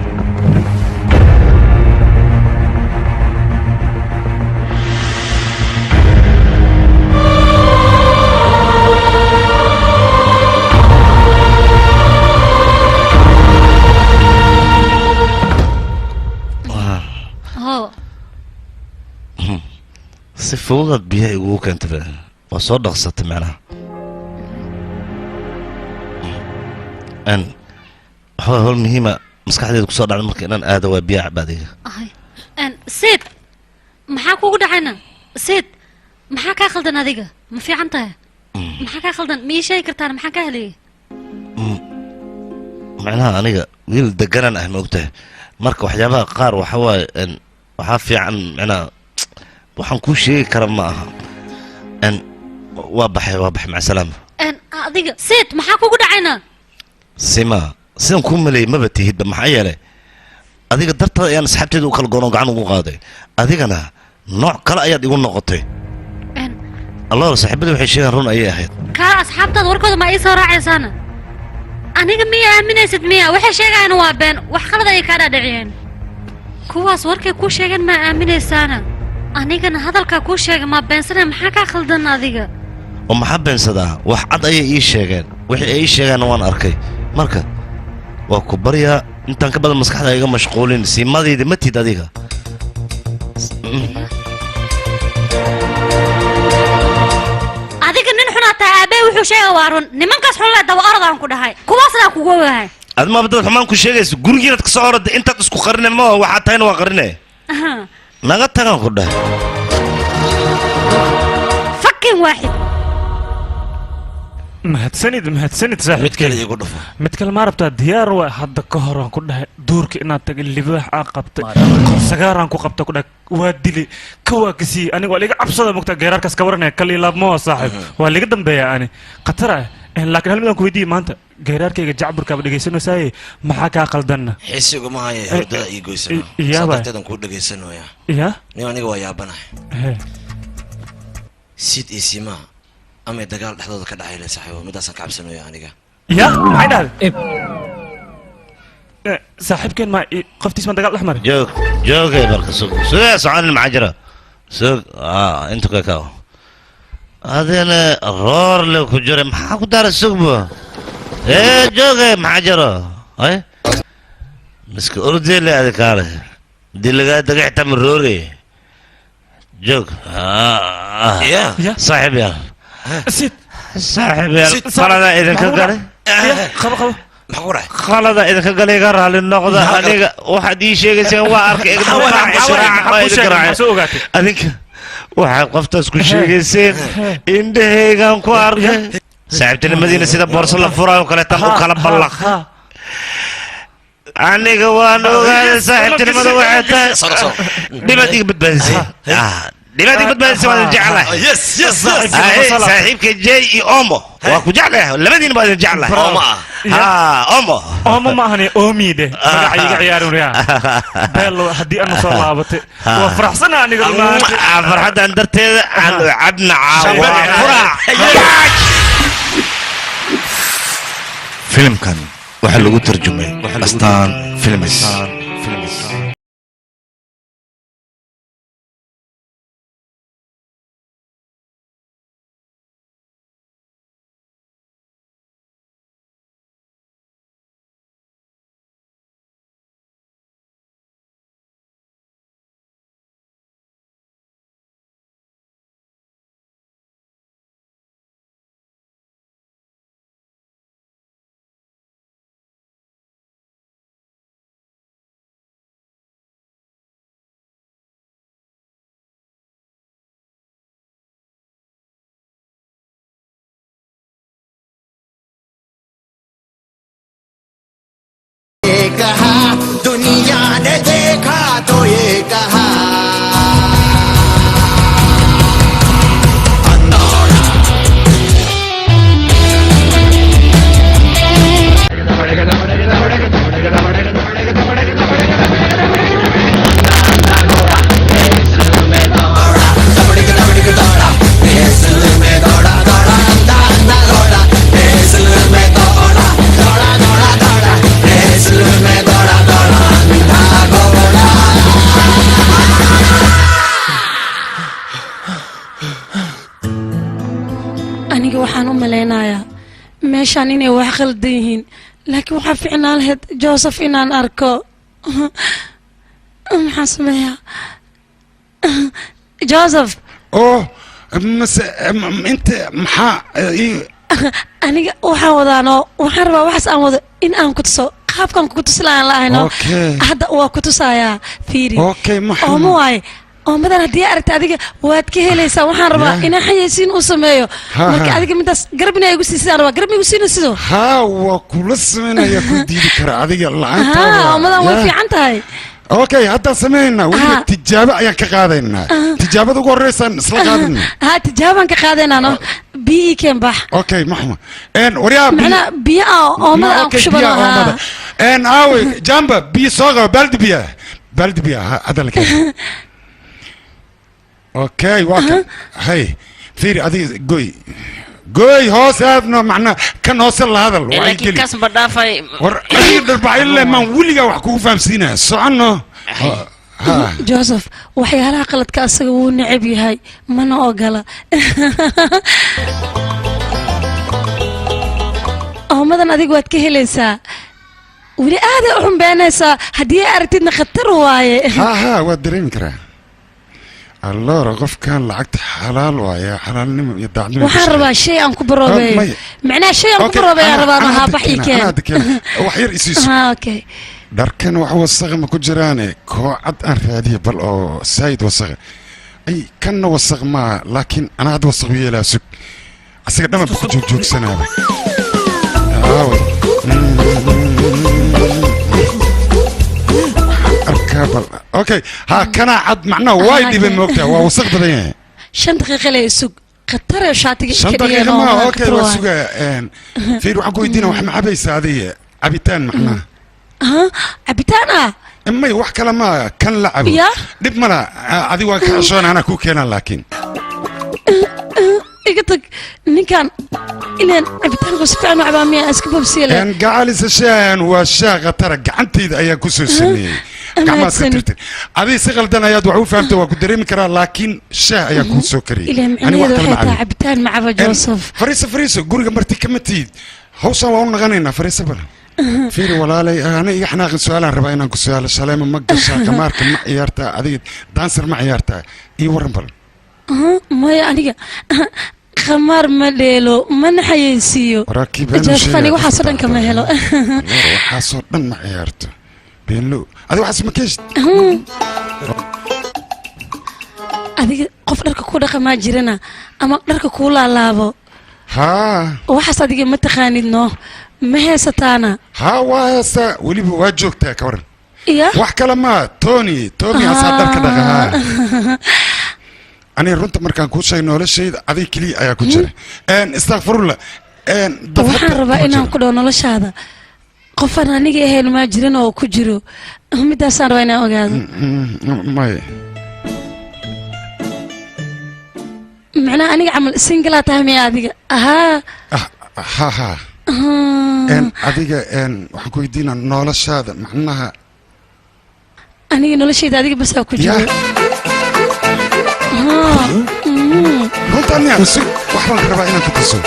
si fudud biyaha igugu keentay waa soo dhaqsatay macnaha waxaa hol muhiima maskaxdeeda kusoo dhacday marka inaan aado waa biyaha cabaadiga سيد maxaa kugu dhacayna سيد maxaa kaa khaldan adiga ma fiican tahay maxaa kaa khaldan ma ii sheegi kartaan maxaa kaa heliyay macnaha aniga wiil deganaan ah ma ogtahay marka waxyaabaha qaar waxa waaye waxaa fiican macnaha waxaan kuu sheegi kara ma aha waa baxay maca salaama adiga سيد maxaa kugu dhacayna sima sidaan kuu maleeyay maba tihidba maxaa yeelay adiga dartada ayaan asxaabteeda u kala goono gacan ugu qaaday adigana nooc kale ayaad igu noqotay allah saaxiibada waxay sheegaan run ayay ahayd kaa asxaabtaada warkooda ma ii soo raacaysaana aniga miya aaminaysid miya waxay sheegayaan waa been wax qalad ayay kaa dhaadhiciyeen kuwaas warkay kuu sheegeen ma aaminaysaana anigana hadalkaa kuu sheegay ma beensana maxaa kaa khaldan adiga oo maxaa beensadaa wax cad ayay ii sheegeen wixii ay ii sheegaanna waan arkay marka waa ku baryaa intaan ka badan maskaxda iga mashquulin siimadayda ma tid adiga adiga nin xunaa tahay aabbe wuxuu sheegay waa run nimankaas xun lee daba orodaan ku dhahay kuwaasnaa kugu ogahay aad maaba dad xumaan ku sheegayso gurigiinaad ka soo orada intaad isku qarine ma waxaa tahayna waa qarine naga tagaan ku dhahay fakin waaxid mahadsanid saaxiibkay mid kale ma rabtaa diyaar waa hadda ka hor aan ku dhahay duurka inaad tagay libaax aan qabtay sagaaraan ku qabta ku dhahay waa dili ka waa kasii aniga waa liga cabsada mogta geeraarkaas ka waranaya kaliilaabmo saaxiib waa liga dambeeya ani khatar ah laakiin hal mid aan ku weydiiyey maanta geeraarkayga jacburkaaba dhegaysanaysaayey maxaa kaa qaldanna xiisigu ma haya hurdada ii goysano sadarteedan kuu dhegaysanooya nin aniga waa yaabanahay sid iyo simaa ama dagaal dhexdooda ka dhacay le saaxiibo midaasaan ka cabsanayo aniga ya maxay dhahday saaxiibkeen ma qoftiis ma dagaal dhex maray joogay marka sugee soconin maxaa jira sug intu ka kao adina roor le ku jira maxaa ku daara sugbo joogay maxaa jiro ay miska ordele adikaale dilagaa dagaxta maroore joog saaxiib yaa saaxiib qalada idinka galay qalada idinka galay iga raali noqda aniga waxaad ii sheegayseen waa arkay adinka waxaad qoftaas ku sheegayseen indhahaygaan ku arkay saaxiibtinimadiina sida boorso la furaayo kaleetan u kala ballaq aniga waan ogaaday saaxiibtinimada waxay tahay dhibaad iga badbaadisay dhibaad iga badbaadisay waan jeclahay saaxiibka jay iyo omo waa ku jeclahay labadiina baa idin jeclahay omo ma ahani oomide magaca iga ciyaarin riyaa beelo haddii aanu soo laabatay waa faraxsana aniga farxadan darteeda aan cabna filimkan waxaa lagu tarjumay astaan films कहा दुनिया ने देखा तो ये कहा aniga waxaan u malaynayaa meeshaan inay wax khaldan yihiin laakiin waxaa fiicnaan lahayd joseph inaan arko maxaan sameeyaa joseph oo mase inta maxaa aniga waxaan wadaanoo waxaan rabaa waxaas aan wado in aan ku tuso qaabkan ku tusilaan lahayno hadda waa ku tusayaa fiiri ooma waaye oomadan haddii aragta adiga waad ka helaysaa waxaan rabaa inaan xayeysiin u sameeyo marka adiga midaas garabina igu siisidaan rabaa garab igu siina sido haa waa kula sameynaya ku diidi kara adiga la'aanta oomadan way fiican tahay اوكي هذا سمعنا ولا تجابة يا كقاعدنا تجابة تقول رئيسا سلا قاعدنا ها تجابة كقاعدنا أنا بي كم بح اوكي محمد ان وريا معنا بي او ما اكشبها ان اوي جنبه بي صغر بلد بيا هذا اللي كان اوكي واكل هي فيري هذه قوي هوس هذا معنا كان هوصل هذا لكن كسب دافاي أي دربع إلا من ولي وحكوا فهم سينا سعنه جوزيف وحيالها قلت كأسك ونعبي هاي ما نوقلا ماذا أديك وقت كهلسا ولي هذا أحم بينسا هدية أرتدنا خطر واي ها ودرين كره الله رغف كان لعقت حلال ويا حلال نم يدعني وحربا شيء أنكو بروبي معناه شيء أنكو بروبي يا ربا ما هابحي كان هذا كان وحير إسيس أوكي دركن وحو الصغر ما كجراني كو عد أن هذه بل أو سايد وصغر أي كان وصغ ما لكن أنا عد وصغ ويا لا سك أصغر دم بكجوك سنة أركب أوكي ها كان عد معنا وايد بموقتها ووصغ بدين شن دقيقة لي سوق قطر شاتي شن دقيقة ما أوكي وسوق في روح أقول يدينا وحنا عبيس هذه عبيتان معنا عبيتان أمي wax kala ma kan la cabo dib mala adi waa ka cusub ana ku keenan laakiin iga tag ninkan inaan cabitaanku si fiican u cabaa miyaa iska bobsiile aan gaalis shaan waa shaaqa tara gacantayda ayaa ku soo sameeyay gacmaha tirtir adi si qaldan ayaad wax u fahamtay waa ku dareemi karaa laakiin shaah ayaa ku soo kariyay ani wax kala ma cabaa cabitaan ma cabo Joseph fariisa guriga marti kama tiid hawshan waa u naqanaynaa fariisa bal فيري ولا لي أنا إحنا سؤال ربع إن سؤال سلام مقص كمارك مع يارتا عديد دانسر مع يارتا إيه ورنبل ما يعني خمار مليلو من حيسيو راكب جاسفاني وحصلن كما هلو وحصلن مع يارتا بينلو هذا واحد سمكيش هذه قف درك كودا كما جيرنا أما درك كولا لابو ها وحصدق ما تخاندنو ما هي ستانا ها واسا ولي بواجوك تاكورن إيه وحكى لما توني أصدر كده أنا رنت مركان كل شيء نقول شيء هذه كلي أيا كجرا أن استغفر الله أن waxaan rabaa inaan ku dhaw noloshaada qofan aniga ahayn ma jirin oo ku jiro midaasaan rabaa inaan ogaado may macnaa aniga camal single tahay miya adiga ha أن أديك أن وحكويدينا نولش هذا معناها أنا نولش هذا أديك بس أكو جوا قلت أني أمسك وحنا كربائنا كتسو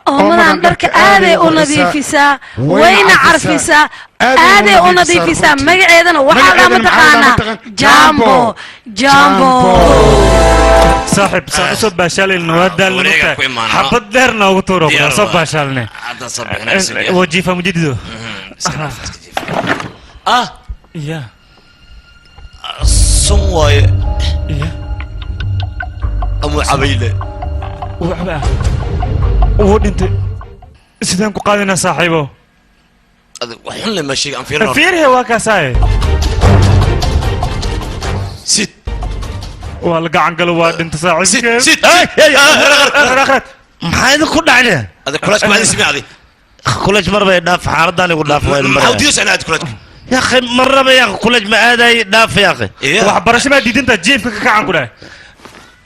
أمنا درك آذي ونظيفيسا وين عرفيسا آذي ونظيفيسا مقعدنا وحالا متقانا جامبو صاحب صوب باشالي النوادة المتى حبت ديرنا وطورو صوب باشالنا وجيفة مجددو يا صواي أمو عبيلة وعبا ودنت سيدان ku qaadina saaxiibo waxaan la ma sheegay aan fiirno fiirhe waa ka saay sid wal gacan gal waa dhinta saaxiibkeed sid maxay ku dhacday ada kulaas ma ismicdi kulaas mar bay dhaaf xaaradan igu dhaaf way mar hawdiyo sanaad kulaas يا أخي مرة بيا كلش ما هذا داف يا أخي وحبرش ما ديد أنت جيب كعان كله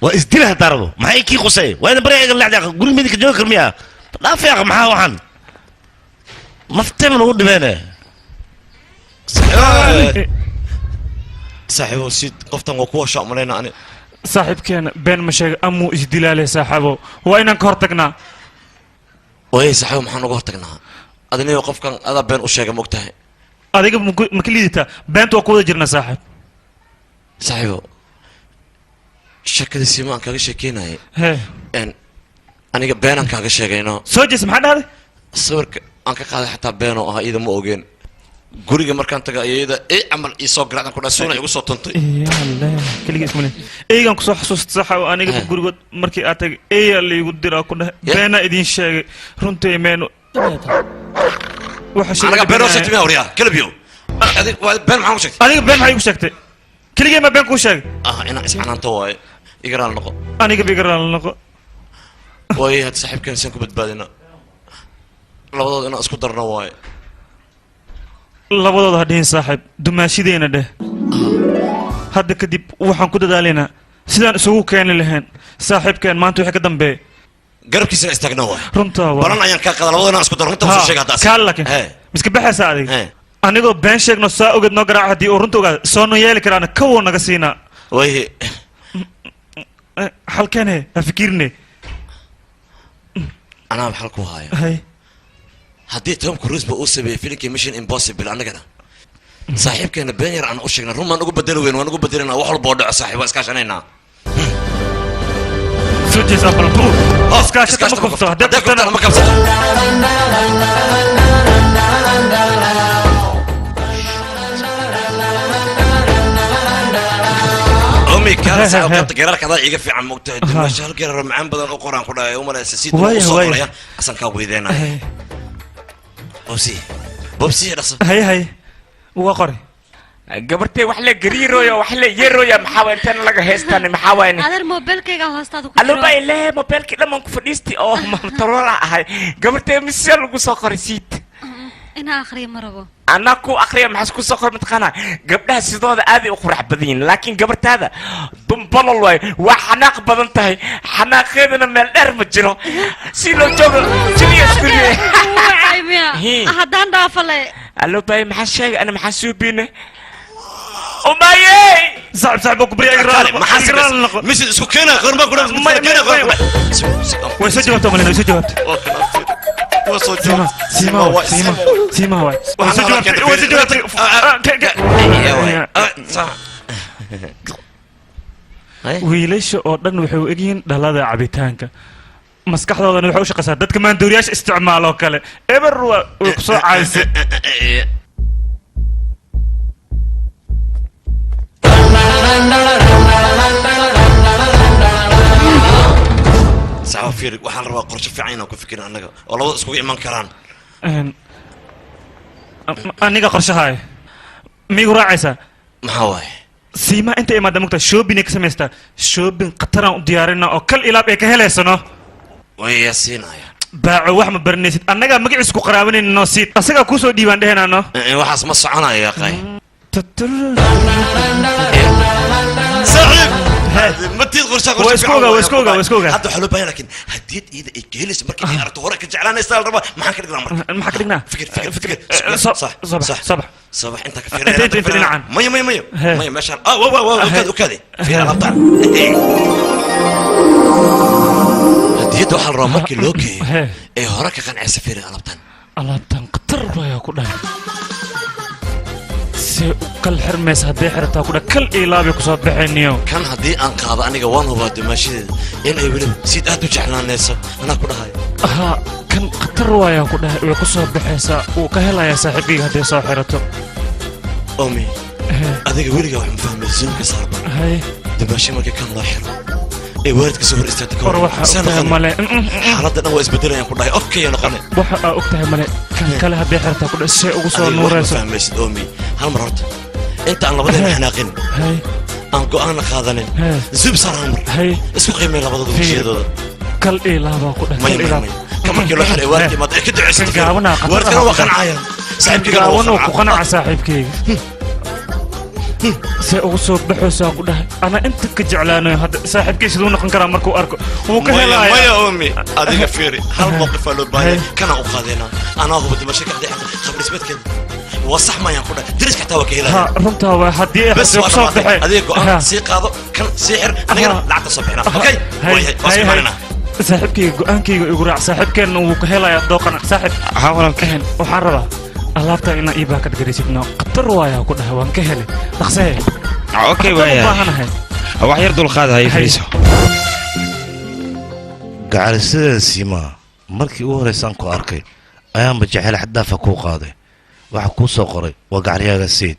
وإستيلها تربو ما هي كي قصي وين بريء يقول لك قول ميدك جوكر مياه داف يا أخي معاه وحن ما فتم الود بينه saaxiibo sid qoftan waa kuwa shaamanayna ani saaxiibkeena been ma sheega amuu isdilaalay saaxiibo waa inaan ka hortagnaa way saaxiibo maxaan uga hortagnaa adinayo qofkan adaa been u sheegay mogtahay adiga ma ka liidataa beenta waa ku wada jirnaa saaxiib saaxiibo shakadiisii ma aan kaaga sheekeynayay aniga beenaan kaaga sheegayno soo jees maxaa dhahday sawirka aan ka qaaday xataa beenoo ahaa iyada ma ogeen guriga markaan taga iyada camal iisoo garacdan ku dhasuuna igu soo tuntay eygan kusoo xasuusta saxa aniga gurigood markii aad tagay eyaa laygu diraa ku dhahay beenaa idiin sheegay runtii meenu anaga been oo sheegtay miyaa waryaa kalabiyo been maxaan ku sheegtay adiga been maxay igu sheegtay keligee ma been kuu sheegay inaan iscanaanto waaye igaraal noqo aniga igaraal noqo waaye hadda saaxiibkan saan ku badbaadina labadooda inaan isku darno waaye labadooda ha dhihin saaxiib dumaashideena dheh hadda kadib waxaan ku dadaalaynaa sidaan isugu keeni lahayn saaxiibkeen maanta wixii ka dambeeya garabkiisa istaagna waay runtaa waa balan ayaan kaa qaada labadooda inaan isku darno inta usoo sheega haddaas kaa laakiin miska baxaysa adiga anigoo been sheegno saa ogeed noo garaac haddii uu runta ogaada soo noo yeeli karaana kawoo naga siinaa waaye halkeene ha fikirne anaaba xal ku haayo haddii Tom Cruise ba uu sameeyay filimkii Mission Impossible annagana saaxiibkeena been yar aan u sheegnay run maan ugu bedeli weyn waan ugu bedelinaa wax walba oo dhaco saaxiib waa iskaashanaynaa soo jeesa balbu iskaashata ma qabto haddii qabtana ma qabsato أمي كان سأقطع جرار كذا يجي في عم مقتهد مش هالجرار معن بدل القرآن كله يوم أنا سيد وصور يا أصلا كابوي ذينا بوبسي رأس هاي وقري gabartay wax la gariiroyo wax la yeeroyo maxaawintan laga heestan maxaawayn adar mobilkayga hoostaadu ku jiro alba ilaa mobilki dhamaan ku fadhiisti oo motorola ahay gabartay mise lagu soo qorisiid ina akhriyo marabo ana ku akhriyo maxas ku soo qor matqana gabdhaha sidooda aad u qurux badan yihiin laakiin gabartaada dumbalol way waa xanaaq badan tahay xanaaqeedana meel dheer ma jiro si loo joogo jiliya iskuriye haddaan dhaafale alba maxaa sheegay ana maxaa suubine ومايي صعب كبري اقرا ما حاسس مش اسكو كنا غير ما كنا كنا وين سجلت مالنا سجلت سيما وسجلت wiilasha oo dhan waxay u egyihiin dhalada cabitaanka maskaxdoodana waxay u shaqaysaa dadka maandooriyaasha isticmaalo kale eber way ku soo caayisay سافر وحن ربا قرش في عينه وكفكر أنك والله اسكو إيمان كران أنيقا قرش هاي ميقو راعيسا محاوي سيما أنت إما دمكتا شوبين إكسميستا شوبين قطران ديارنا أو كل إلاب إيكا هليسانو ويا سينا يا باعو وحما برنيسيت أنيقا مقع اسكو قرابيني نو سيت أسيقا كوسو ديوان دهنا نو وحاس مصعنا يا قاي متي واسكوغا هذا حلو باين لكن هديت اذا جلس مركي ارتو وراك جعلان يستاهل ربا ما حكيت لك ما حكيت لنا فكر صباح انت كفير انت نعم مية ماشي وكذا في الابطال هديت وحل رمك لوكي ايه وراك كان عسفير الابطال قطر يا كلها كل حرمس هدي حرتها كده كل إيلابي كسب بحنيو كان هدي أنقاض أنا جوان هو هدي ماشي إن أي ولد سيد أدو جعلان ناسا أنا كده هاي كان قطر ويا كده كسب بحسا وكهلا يا صاحبي هدي صاحرته أمي هذا ولد جوا مفهم الزين كسر هاي دماشي ما كان لاحر إيه وارد كسر استاتيكو سنة مالي حالتنا هو إسبدلنا يا كده أوكي أنا قنع وح أوكتها مالي كان كلا هدي حرتها كده الشيء وقصوا نور فهم مسد أمي هالمرات انت انا بدنا حناقين هاي انكو انا خاذلين زوب صار عمر هاي اسكو قيمه لبض وشيدود كل إيلابا كده كل إيلابا كما كيلو حري وارتي ما كنت عشت قاونا وارتي وقنعايا صاحبك قاونا وقنع صاحبك سأوصل بحوسا كده أنا أنت كجعلانة هذا صاحبك يشدون نقنكر مركو أركو وكهلا يا أمي هذه كفيري هالموقف اللي باي كان أقاذنا أنا هو بدي مشاكل هذه خبر اسمت كده وصح ما ينقول درس كتاوى كهلا ها رمتها وهدي بس صوت بحي هذيك سي قاضو كان سحر انا لعبت صبحنا اوكي وصح معنا صاحبكي go-aankii igu raac saaxiibkeen uu ka helaya dooqan saaxiib hawlan ka hen waxaan rabaa alaabta ina ii baa ka dhageysidno qatar waaya ku dhahay waan ka helay dhaqsee okay waaya wax yar dulqaad hay fariiso gacalisada Sima markii uu horeysaan ku arkay ayaan bajacel xadaafa ku qaaday waxa ku soo qoray waa gacaliyaaga Seed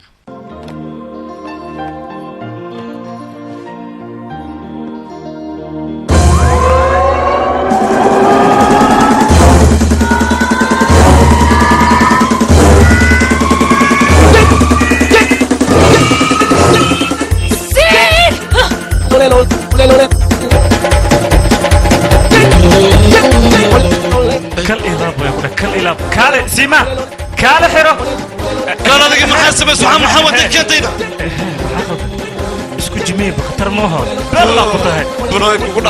كالي سيما كالي حيرو كان هذا محاسب سبحان محمد الكتيبة اسكو جميل بخطر موها بالله قطعه برايك كل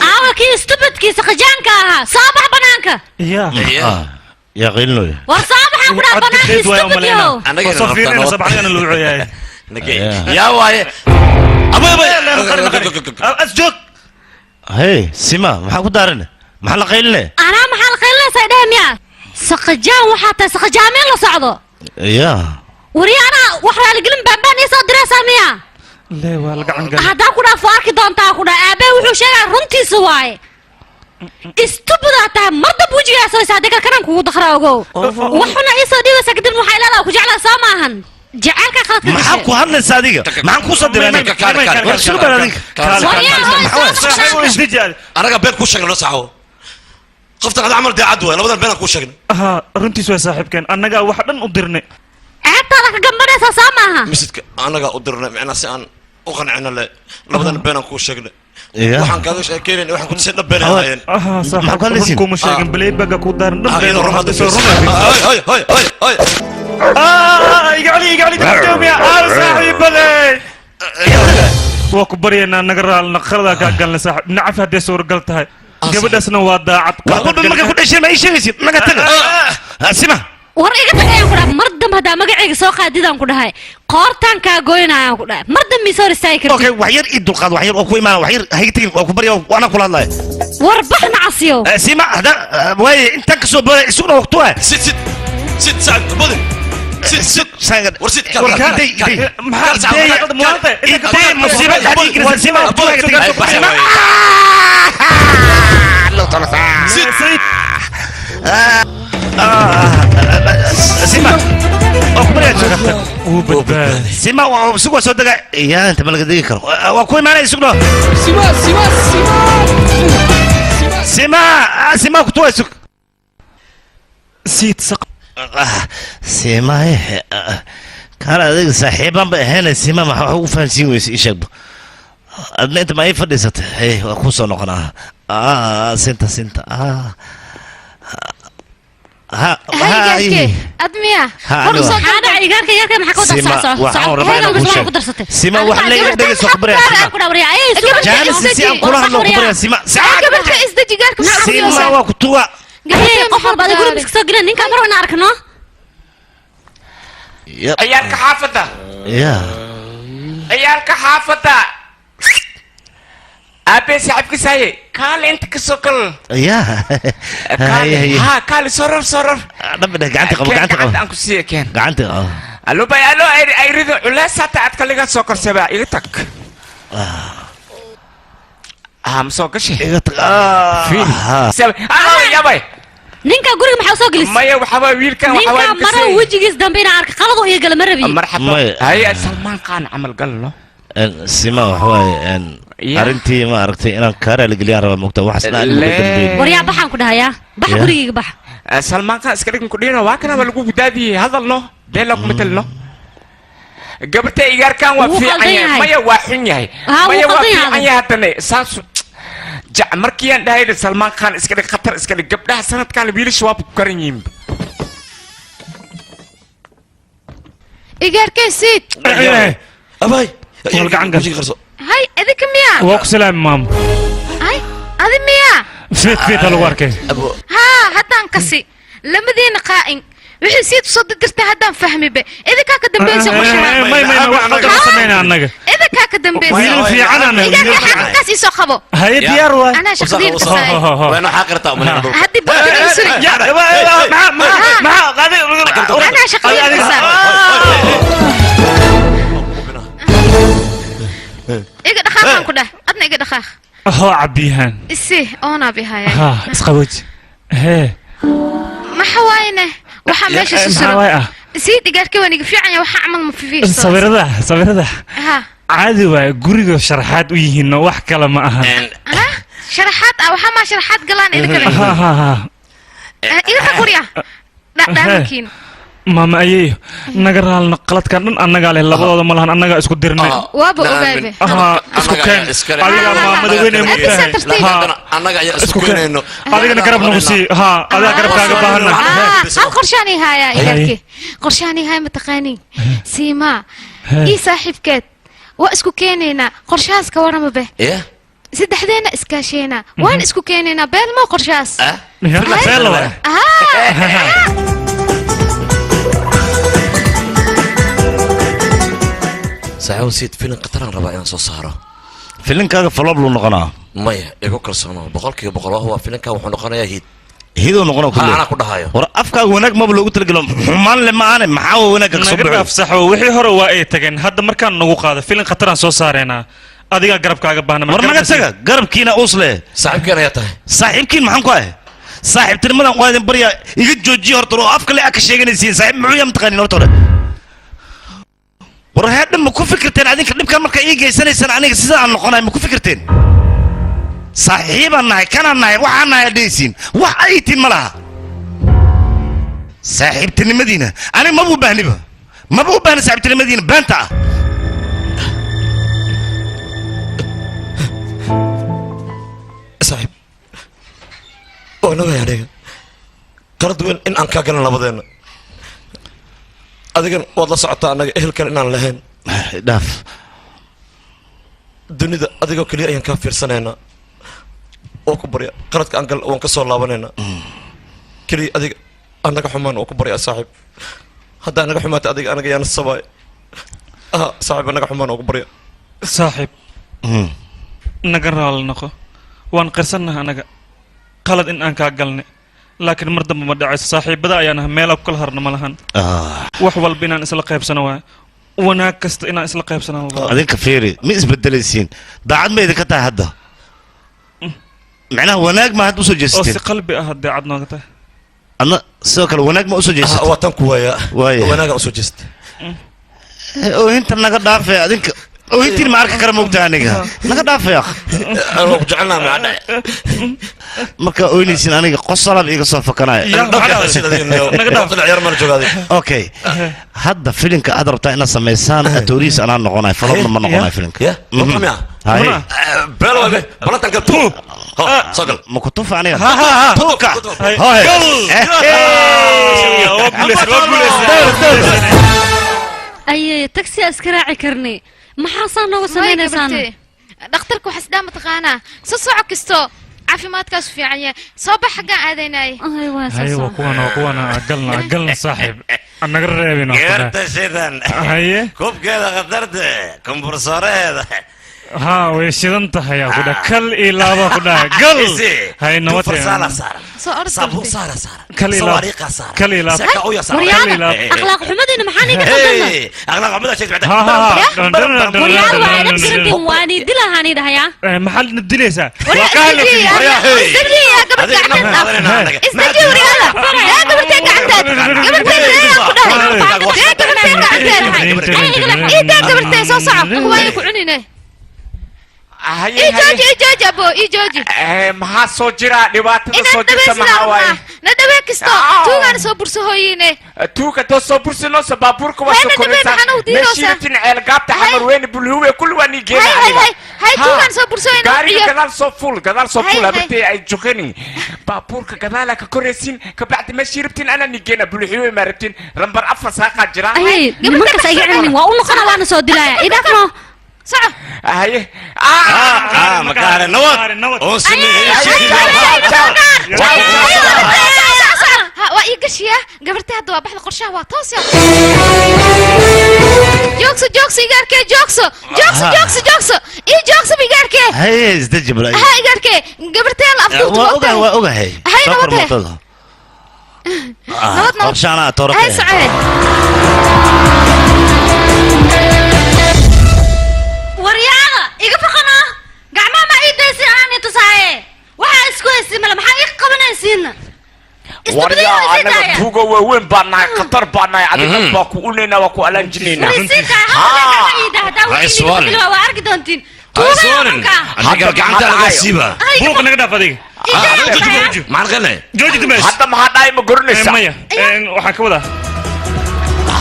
عاوكي استبد كي سخجانك صابح بنانك يا غيلو وصابح أقول بنانك استبد يو أنا صفيرنا صباحنا اللي يا واي أبوي أسجد هاي سيما ما حكوا دارنا محل قيلنا أنا محل قيلنا سيدهم يا سخجان وحتى سخجامين لصعدو يا وري أنا وحنا القلم بابان يصدر دراسة ميا لا والله عن قلب هذا كنا فارك دون تاكونا أبي وحوشنا رنتي سواي استبدأت مرضى بوجي أسوي صادق كلام كود خراوجو وحنا يصدق وسكت المحايلة لا وجعل سامعهن جعلك خاطر ما حكوا هن صادقة ما حكوا صدقني شو بلادك أنا قبل كل شيء نصعه قفت هذا عمل دي عدوى لو بدل بينك كل شيء ها رنتي سوى صاحب كان أنا جا واحد أقدرني عبت لك جنبنا سامعها مسك أنا جا أقدرني معنا سأن أقنعنا له لو بدل بينك كل شيء إيه waxaan kaaga sheekeynay waxaan ku tisay beenayeen صح ma kala siin kuma sheegin balay baga ku daaran hay igali dadkoomi aan saaxiibay waa ku bariyana naga raal naqrada ka galna saaxiib nacaf hadii soo gal tahay gabadhaasna waa daacad qofka marka ku dhashay ma ii sheegaysid naga taga sima war iga tagayaan ku dhahay mardam hadaa magacayga soo qaadidaan ku dhahay qoortaan kaa goynayaan ku dhahay mardam mi soo ristaay kartid okay wax yar ii dulqaad wax yar oo ku imaan wax yar haytay oo ku bariyo waana kula hadlay war baxna casiyo sima hada way inta ka soo baa isuuna waqtuha sid saad badin sid saangad warsid ka warkaday maxaa muwaadin intee musiibad hadii kira sima sima الله تعالى sid سيما أخبر يا شيخ سيما وسوق صدق يا أنت ما لقيت ذكر وأكون معنا يسوق سيما كتوه سوق سيت سق سيما كان هذا صاحبا هنا سيما ما هو فانسي ويس يشبه أدنى أنت ما يفرست هي وأكون نقنا سنتا هاي أدمية فرصة هذا عيارك يارك ما حكوا تصعصع سيما وحنا يدق صخبرة جالس سيام كلها نخبرة سيما قبل كيس دجاجك سيما وقتوا قفل بعد يقولوا بس سجلنا نين كاميرا ونعركنا عيالك حافظة عيالك حافظة أبي سحبك ساي قال أنت كسوكل ها قال صرف نبدأ قعدت قبل أنكو سي كان قعدت ألو باي ألو أيريدو ولا ساعة أتكلم سوكر سبع يغتك مسوكر شيء يغتك فين سبع يا باي ninka guriga maxaa soo gelisay maya waxa wiilkan waxa ninka mara wajigiis dambeena arka qalad oo iyaga lama rabi marxaba hay Salman Khan amal galno sima waxay arintii ma aragtay inaan kaara la geliyaan raba mugta wax isla war yaa baxan ku dhahayaa bax gurigayga bax Salman Khan iska dhigin ku dhino waa kana lagu gudaadiyay hadalno been la kuma talno gabarta iyaarkan waa fiican yahay maya waa xun yahay maya waa fiican yahay hadana saas markii aan dhahay Salman Khan iska dhig khatar iska dhig gabdhaha sanadkan wiilasha waa ku karan yihiin iyaarkay siid أباي والقعن قال هاي إذا ميا واك سلام مام هاي هذا ميا فيت الوركة ها هدان كسي لما دين قائن wixii siid soo dirtay hadaan fahmi be idinka ka dambeysay qorshaha ما wax ka sameeyna anaga idinka ka dambeysay wiil fiican ana idinka xaqaas isoo qabo hay diyaar waa ana shaqadiin kasay وأنا حاقرتها من هذا hadii baa isri يا ما قادي ana shaqadiin kasay iga dhaqaaqan ku dhah adna iga dhaqaaq هو عبيهان isi ona bihaya ها اسقوج هي ma xawaayne waxa meesha soo sii digaarka waniga fiican yahay waxa amal ma fiifiiso sawirada ha caadi waa guriga sharaxaad u yihiin wax kale ma aha sharaxaad waxa ma sharaxaad galaan idinka ha idinka qoriya dhamakiin mama ayeeyo naga raalna qaladkan dhan annaga leh labadooda ma lahan annaga isku dirnay waaba ogaabe isku keen adiga maamada weynay mutahay annaga ayaa isku keenayno adigana garab nagu sii ha adiga garabkaaga baahana hal qorshaani haya idarki qorshaani haya mataqaani siima ii saaxiibkeed waa isku keenayna qorshahaas ka warama be saddexdeena iskaasheena waan isku keenayna beel ma qorshahaas beel ساعة سيد فيلم قطران ربع أنا صار فيلم كذا فلوب لو نقنا مايا يقول كل سنة بقولك يبقى هو فيلم كذا وحنا قنا يهيد هيدو نقنا كله أنا كده هايو ورا أفكار هناك ما بلوجت لقلهم حمان لما أنا محاو هناك نقدر أفسحه وحي هرو واي تجن هذا مركان نقول هذا فيلم قطران صار هنا أديك قرب كعب بهنا مرة نقصك قرب كينا أوصله صاحب كينا يا تاه صاحب كين محن كواه صاحب ترمنا قاعدين بريا يجي جوجي هرتلو أفكار اللي أكشيء نسين صاحب معويا متقنين هرتله ورهاد ما كو فكرتين عادين كلمكان marka ii geysanaysan aniga sida aan noqonay ma ku fikirteen saaxiibanahay kananahay waxaanahay dhaysin wax ay tin malaha saaxiibtinimadiina aniga ma u baahni saaxiibtinimadiina baanta saaxiib oo naga yahay qalad weyn in aan ka galan labadeena adigan waad la socotaa anaga ehelkan inaan lahayn dhaaf dunida adigoo kaliya ayaan kaa fiirsanaynaa oo ku barya qaladka aan gal waan ka soo laabanaynaa kaliya adiga anaga xumaan oo ku barya saaxiib haddaa anaga xumaata adiga anaga yaana sabaay saaxiib anaga xumaan oo ku barya saaxiib naga raali noqo waan qirsannaha anaga qalad in aan kaa galnay laakiin mar dambe ma dhacayso saaxiibada ayaan ahay meel kala harna ma lahan wax walba inaan isla qaybsano waay wanaag kasta inaan isla qaybsano adinka fiiri ma isbedelaysiin daacad ma idinka tahay hadda macnaha wanaag ma hadda usoo jeesteen oo si qalbi ah daacad nooga tahay adna sidoo kale wanaag ma usoo jeesteen waa tan ku waaya wanaaga usoo jeestay oo inta naga dhaafay adinka oo intii ma arki kara moogtaa aniga naga dhaafay akh anoo ku jecelnaa ma dhacay marka oynaysin aniga qosalab iga soo fakanaya okay hadda filimka aad rabtaa inaad samaysaan atoriis anaan noqonay falobna ma noqonay filimka balatan ka tuub sagal ma ku tuuf aniga tuubka أيه تاكسي أسكراعي كرني ما حصل نو سمينا سان دكتورك وحسدا متقانا سوسو كستو عافيمادكاس فيعان صباح حقا عاديناي ايوه كوانا قلنا صاحب انا قريبين قرت شيطان هي كوب كذا قدرت كمبرسور هذا ها ويشيدنت هيا كدا كل إلابا كدا قل هاي نوتي صابو سارة كل إلابا كل إلابا مريان أخلاق حمدين محاني قدرنا أخلاق حمدين شيء بعد مريان واحد بسرقي واني دلها هاني ده يا محل ندليسا استدري يا قبل قعدت استدري مريان يا قبل تقعدت قبل تقعدت إيجاج أبو إيجاج ما سوجرا دبات سوجر سماها واي ندبي كستو توغان soo bursahooyine tuuka doo soo bursanoosa baabuurka waa soo koraysaa meeshiidatin ceelgaabta xamar weyne bulhuwe kulli waa nii geena hay tuukan soo bursahooyine gaariga gadaal soo fuul habartee ay joqenin baabuurka gadaala ka koraysiin kabacdi meeshii rabtiin ana nii geena bulhuwe ma rabtiin lambar 4 saaqaa jira ay nimankaas ay gacanin waa u noqona waana soo dilaya idafno صعب هاي مكان نوت وإيقشيا قبرتي هدوا بحث قرشها واتوسيا جوكسو إيقاركي جوكسو إيه جوكسو بيقاركي هاي ازدج براي هاي إيقاركي قبرتي الأفضل وأوغا هاي نوتي قرشانا تورك هاي سعيد waryaada iga faqana gacmaha ma ii daysin aan i tusaaye waxa isku haysin mala maxaa ii qabanaysiina waryaa anaga tuuga waaweyn baan nahay khatar baan nahay adiga baa ku unayna waa ku alanjinayna waa arki doontiin حاجة قاعدة على غسيبة بوق نقدر فديك مع الغنى جوجي دمش حتى ما حد هاي مقرنسة مية وحكودا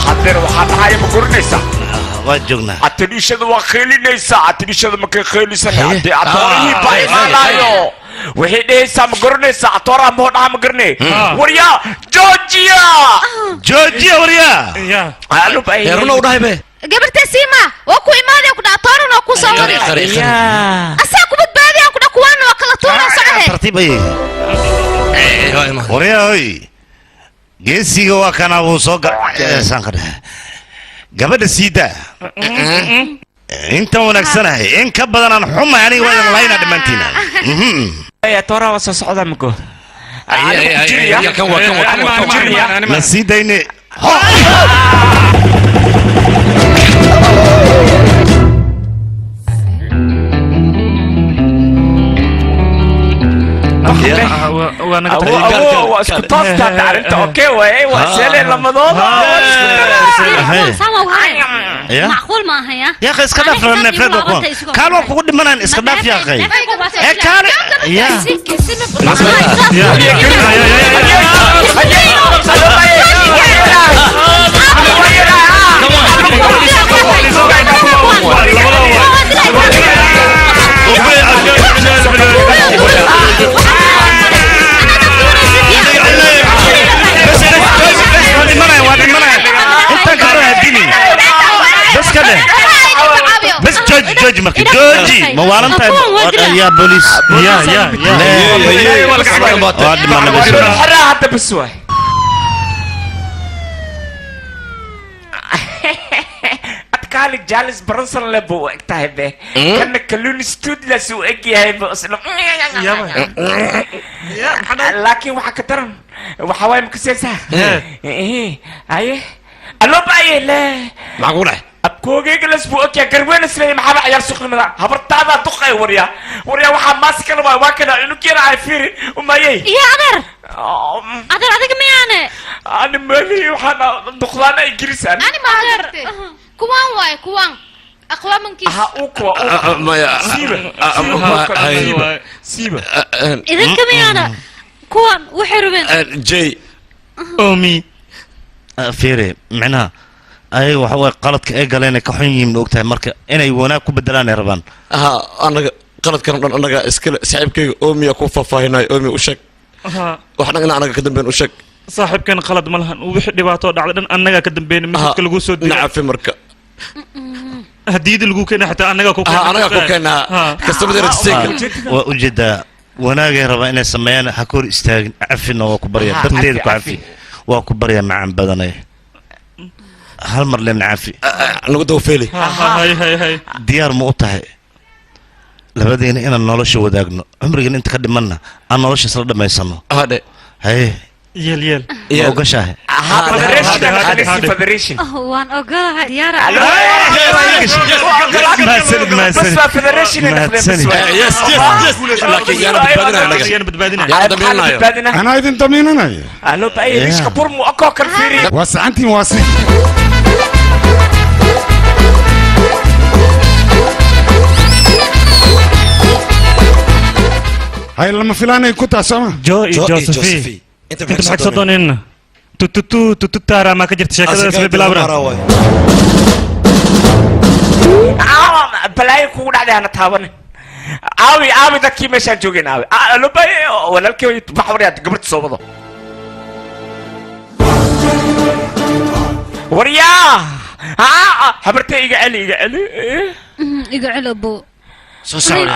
حتى وحد هاي مقرنسة وجهنا أتريشة وخيلينيسة أتريشة ما كخيليسة أتى أتوري باي مالايو وهي نيسة مقرنسة أتورا مهنا مقرني وريا جورجيا وريا يا هلو باي يرونا وراي باي قبرتي سيما وكو إيماني وكو دعطورنا وكو صوري أساكو بتبادي وكو دعكوانا وكالطورنا صحيح ترتيب ايه وريا هوي جيسي هو كان ابو سوق سانكر قبل سيدا انت ونكسنها ان كبدنا نحوم يعني وين لاينا دمانتينا يا ترى وصص عظمكو يا كم نسيديني وانا اسكو توست انت اوكي واي وسالي رمضان معقول ما هي يا اخي اسكدف نفرد كانوا كود منن اسكدف يا اخي كان يا بس جوج مركي جوجي موالنت يا بوليس يا حرا حتى بسوي اتكالك جالس برنسل لبو اكتاهبه كان كلون ستود لسو اكي هاي بأسلم لكن وحا كترن وحواي مكسيسة ايه ايه الو بايه لا معقولة أبكوجي جلس بوك يا كروين اسمه محمد عيال سوق المدا هبرت هذا دقة وريا واحد ماسك له واكنا إنه كير عارفين وما يي يا عذر عذر ميانة أنا مالي وحنا دخلانا إنجليز أنا ما عذرت كوان واي كوان أقوى من كيس أوكوا ما سيبه إذا كميانة كوان وحربين جي أمي فيري معناها أي وحوي قلت كأجلين كحين من وقتها مركب أنا يوانا كبدلان يربان أنا قلت كان أنا إسكال صاحبك أمي أكون فاهيناي أمي وشك وحنا أنا كدم بين وشك صاحب كان خلد ملهن وبحد بعطوا على أنا كدم بين مثل الجو سود نعم في مركب هديد الجو كنا حتى أنا كوكنا أنا كوكنا كستمر السيكل وجد وانا غير ربنا سمينا حكور استاغ عفنا وكبريا برتيد كعفي وكبريا مع بدني هل مر لنا عافي نقدو فيلي هاي ديار موتها لبدينا إن النولش وداقنا عمرك إن أنت قدم منا النولش صار ما يسمى هذا هاي يل وقشاه فدريشن وان أقولها ديارة ما سلم يس لكن بدبادنا أنا أيضا تميننا ألو بأي ليش كبر مو أكو كالفيري واسعنتي واسي هاي لما فلانة كنت أسمع جوزفي انت محق صدقني tututaara ma ka jirta sheekada isla bilaabna balaayo kugu dhacday hana taaban aawi dadkii meeshaan joogeen lubay walaalkii baxwariyaad gabarta soo wado waryaa habartay iga celi iga celi abo soo socda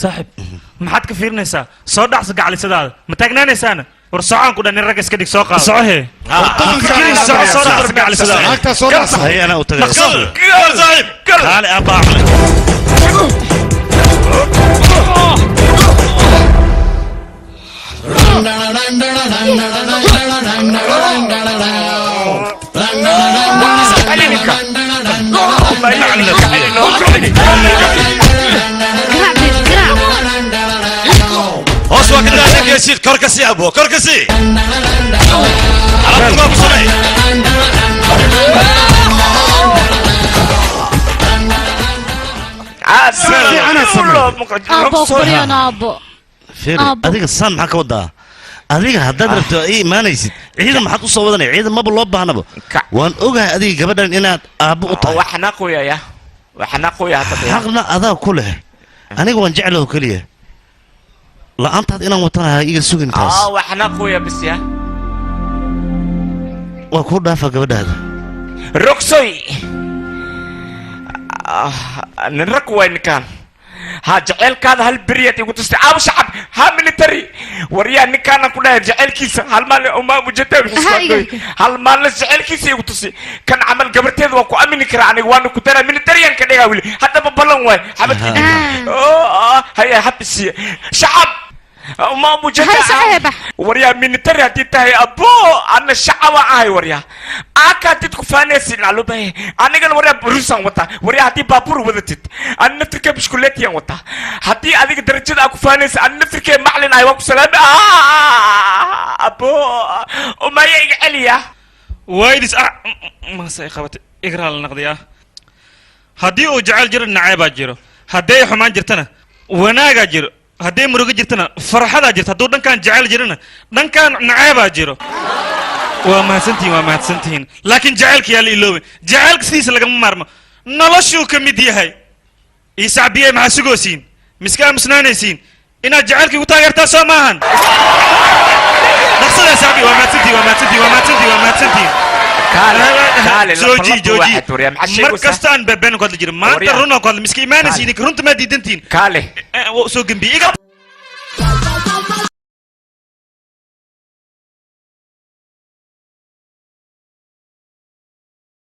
saaxib maxaad ka fiirinaysaa soo dhacsa gacalisadaada ma taagnaanaysaana war socaan ku dhan in rag iska dhig soo qaado socohe هيا أنا أتذكر تعال أبا أحمد هوس وقت لا يصير كركسي أبو كركسي على طول بسرعة فير أديك الصان معك وضع أديك هداد ربطة إيه ما نيسيد عيدا ما حد أصلا وضعني عيدا ما بالله بها نبو وأن أوجه أديك قبل إن أنا أبو قطع وحنا قويا وحنا قويا حقنا أذا كله أنا وان جعله كليه لا أنت إنا وطنها إيجا سوين كاس وحنا قويا بس يا وكل دافع قبل هذا روكسوي نرك وين كان ها جعل كذا هالبريات يقول تستعاب شعب ها ميليتري وريا نكان كلها جعل كيس هالمال أمام مجتمع حسابي هالمال جعل كيس يقول تسي كان عمل قبرتين وكو أمين كراني وانا كتير ميليتري يعني كده يقولي حتى ببلون وين حبتي هيا حبسي شعب ما مجتمع وريا ميليتري هدي تهي أبو أنا شعب عاي وريا أكاد تكفانيس نالو به أنا قال وريا بروسان وتا وريا هدي بابور ودتت أنا نفرك بشكلتي يا وتا هدي هذيك درجة أكفانيس أنا نفرك معلن أيوة سلام أبو وما يجعلي يا وايدس ما سيخبت إقرأ النقدية هدي وجعل جر النعيب أجره هدي حمان جرتنا وناقة جر هدي مروق جرتنا فرحة جرت هدو دن كان جعل جرنا دن كان نعيب أجره وما سنتين لكن جعلك يا ليلوي جعلك سيس لقم مرمى نلشوا كميديا هاي يسعبيه مع سجوسين مسكان مسنانيسين إن جعلك وتاجر تسوى معهن نقصد يا سعبي وما تنتي جوجي مركزتان ببين قد جرم ما ترونا قد مسكين ما نسينك رنت ما ديدنتين كاله سو جنبي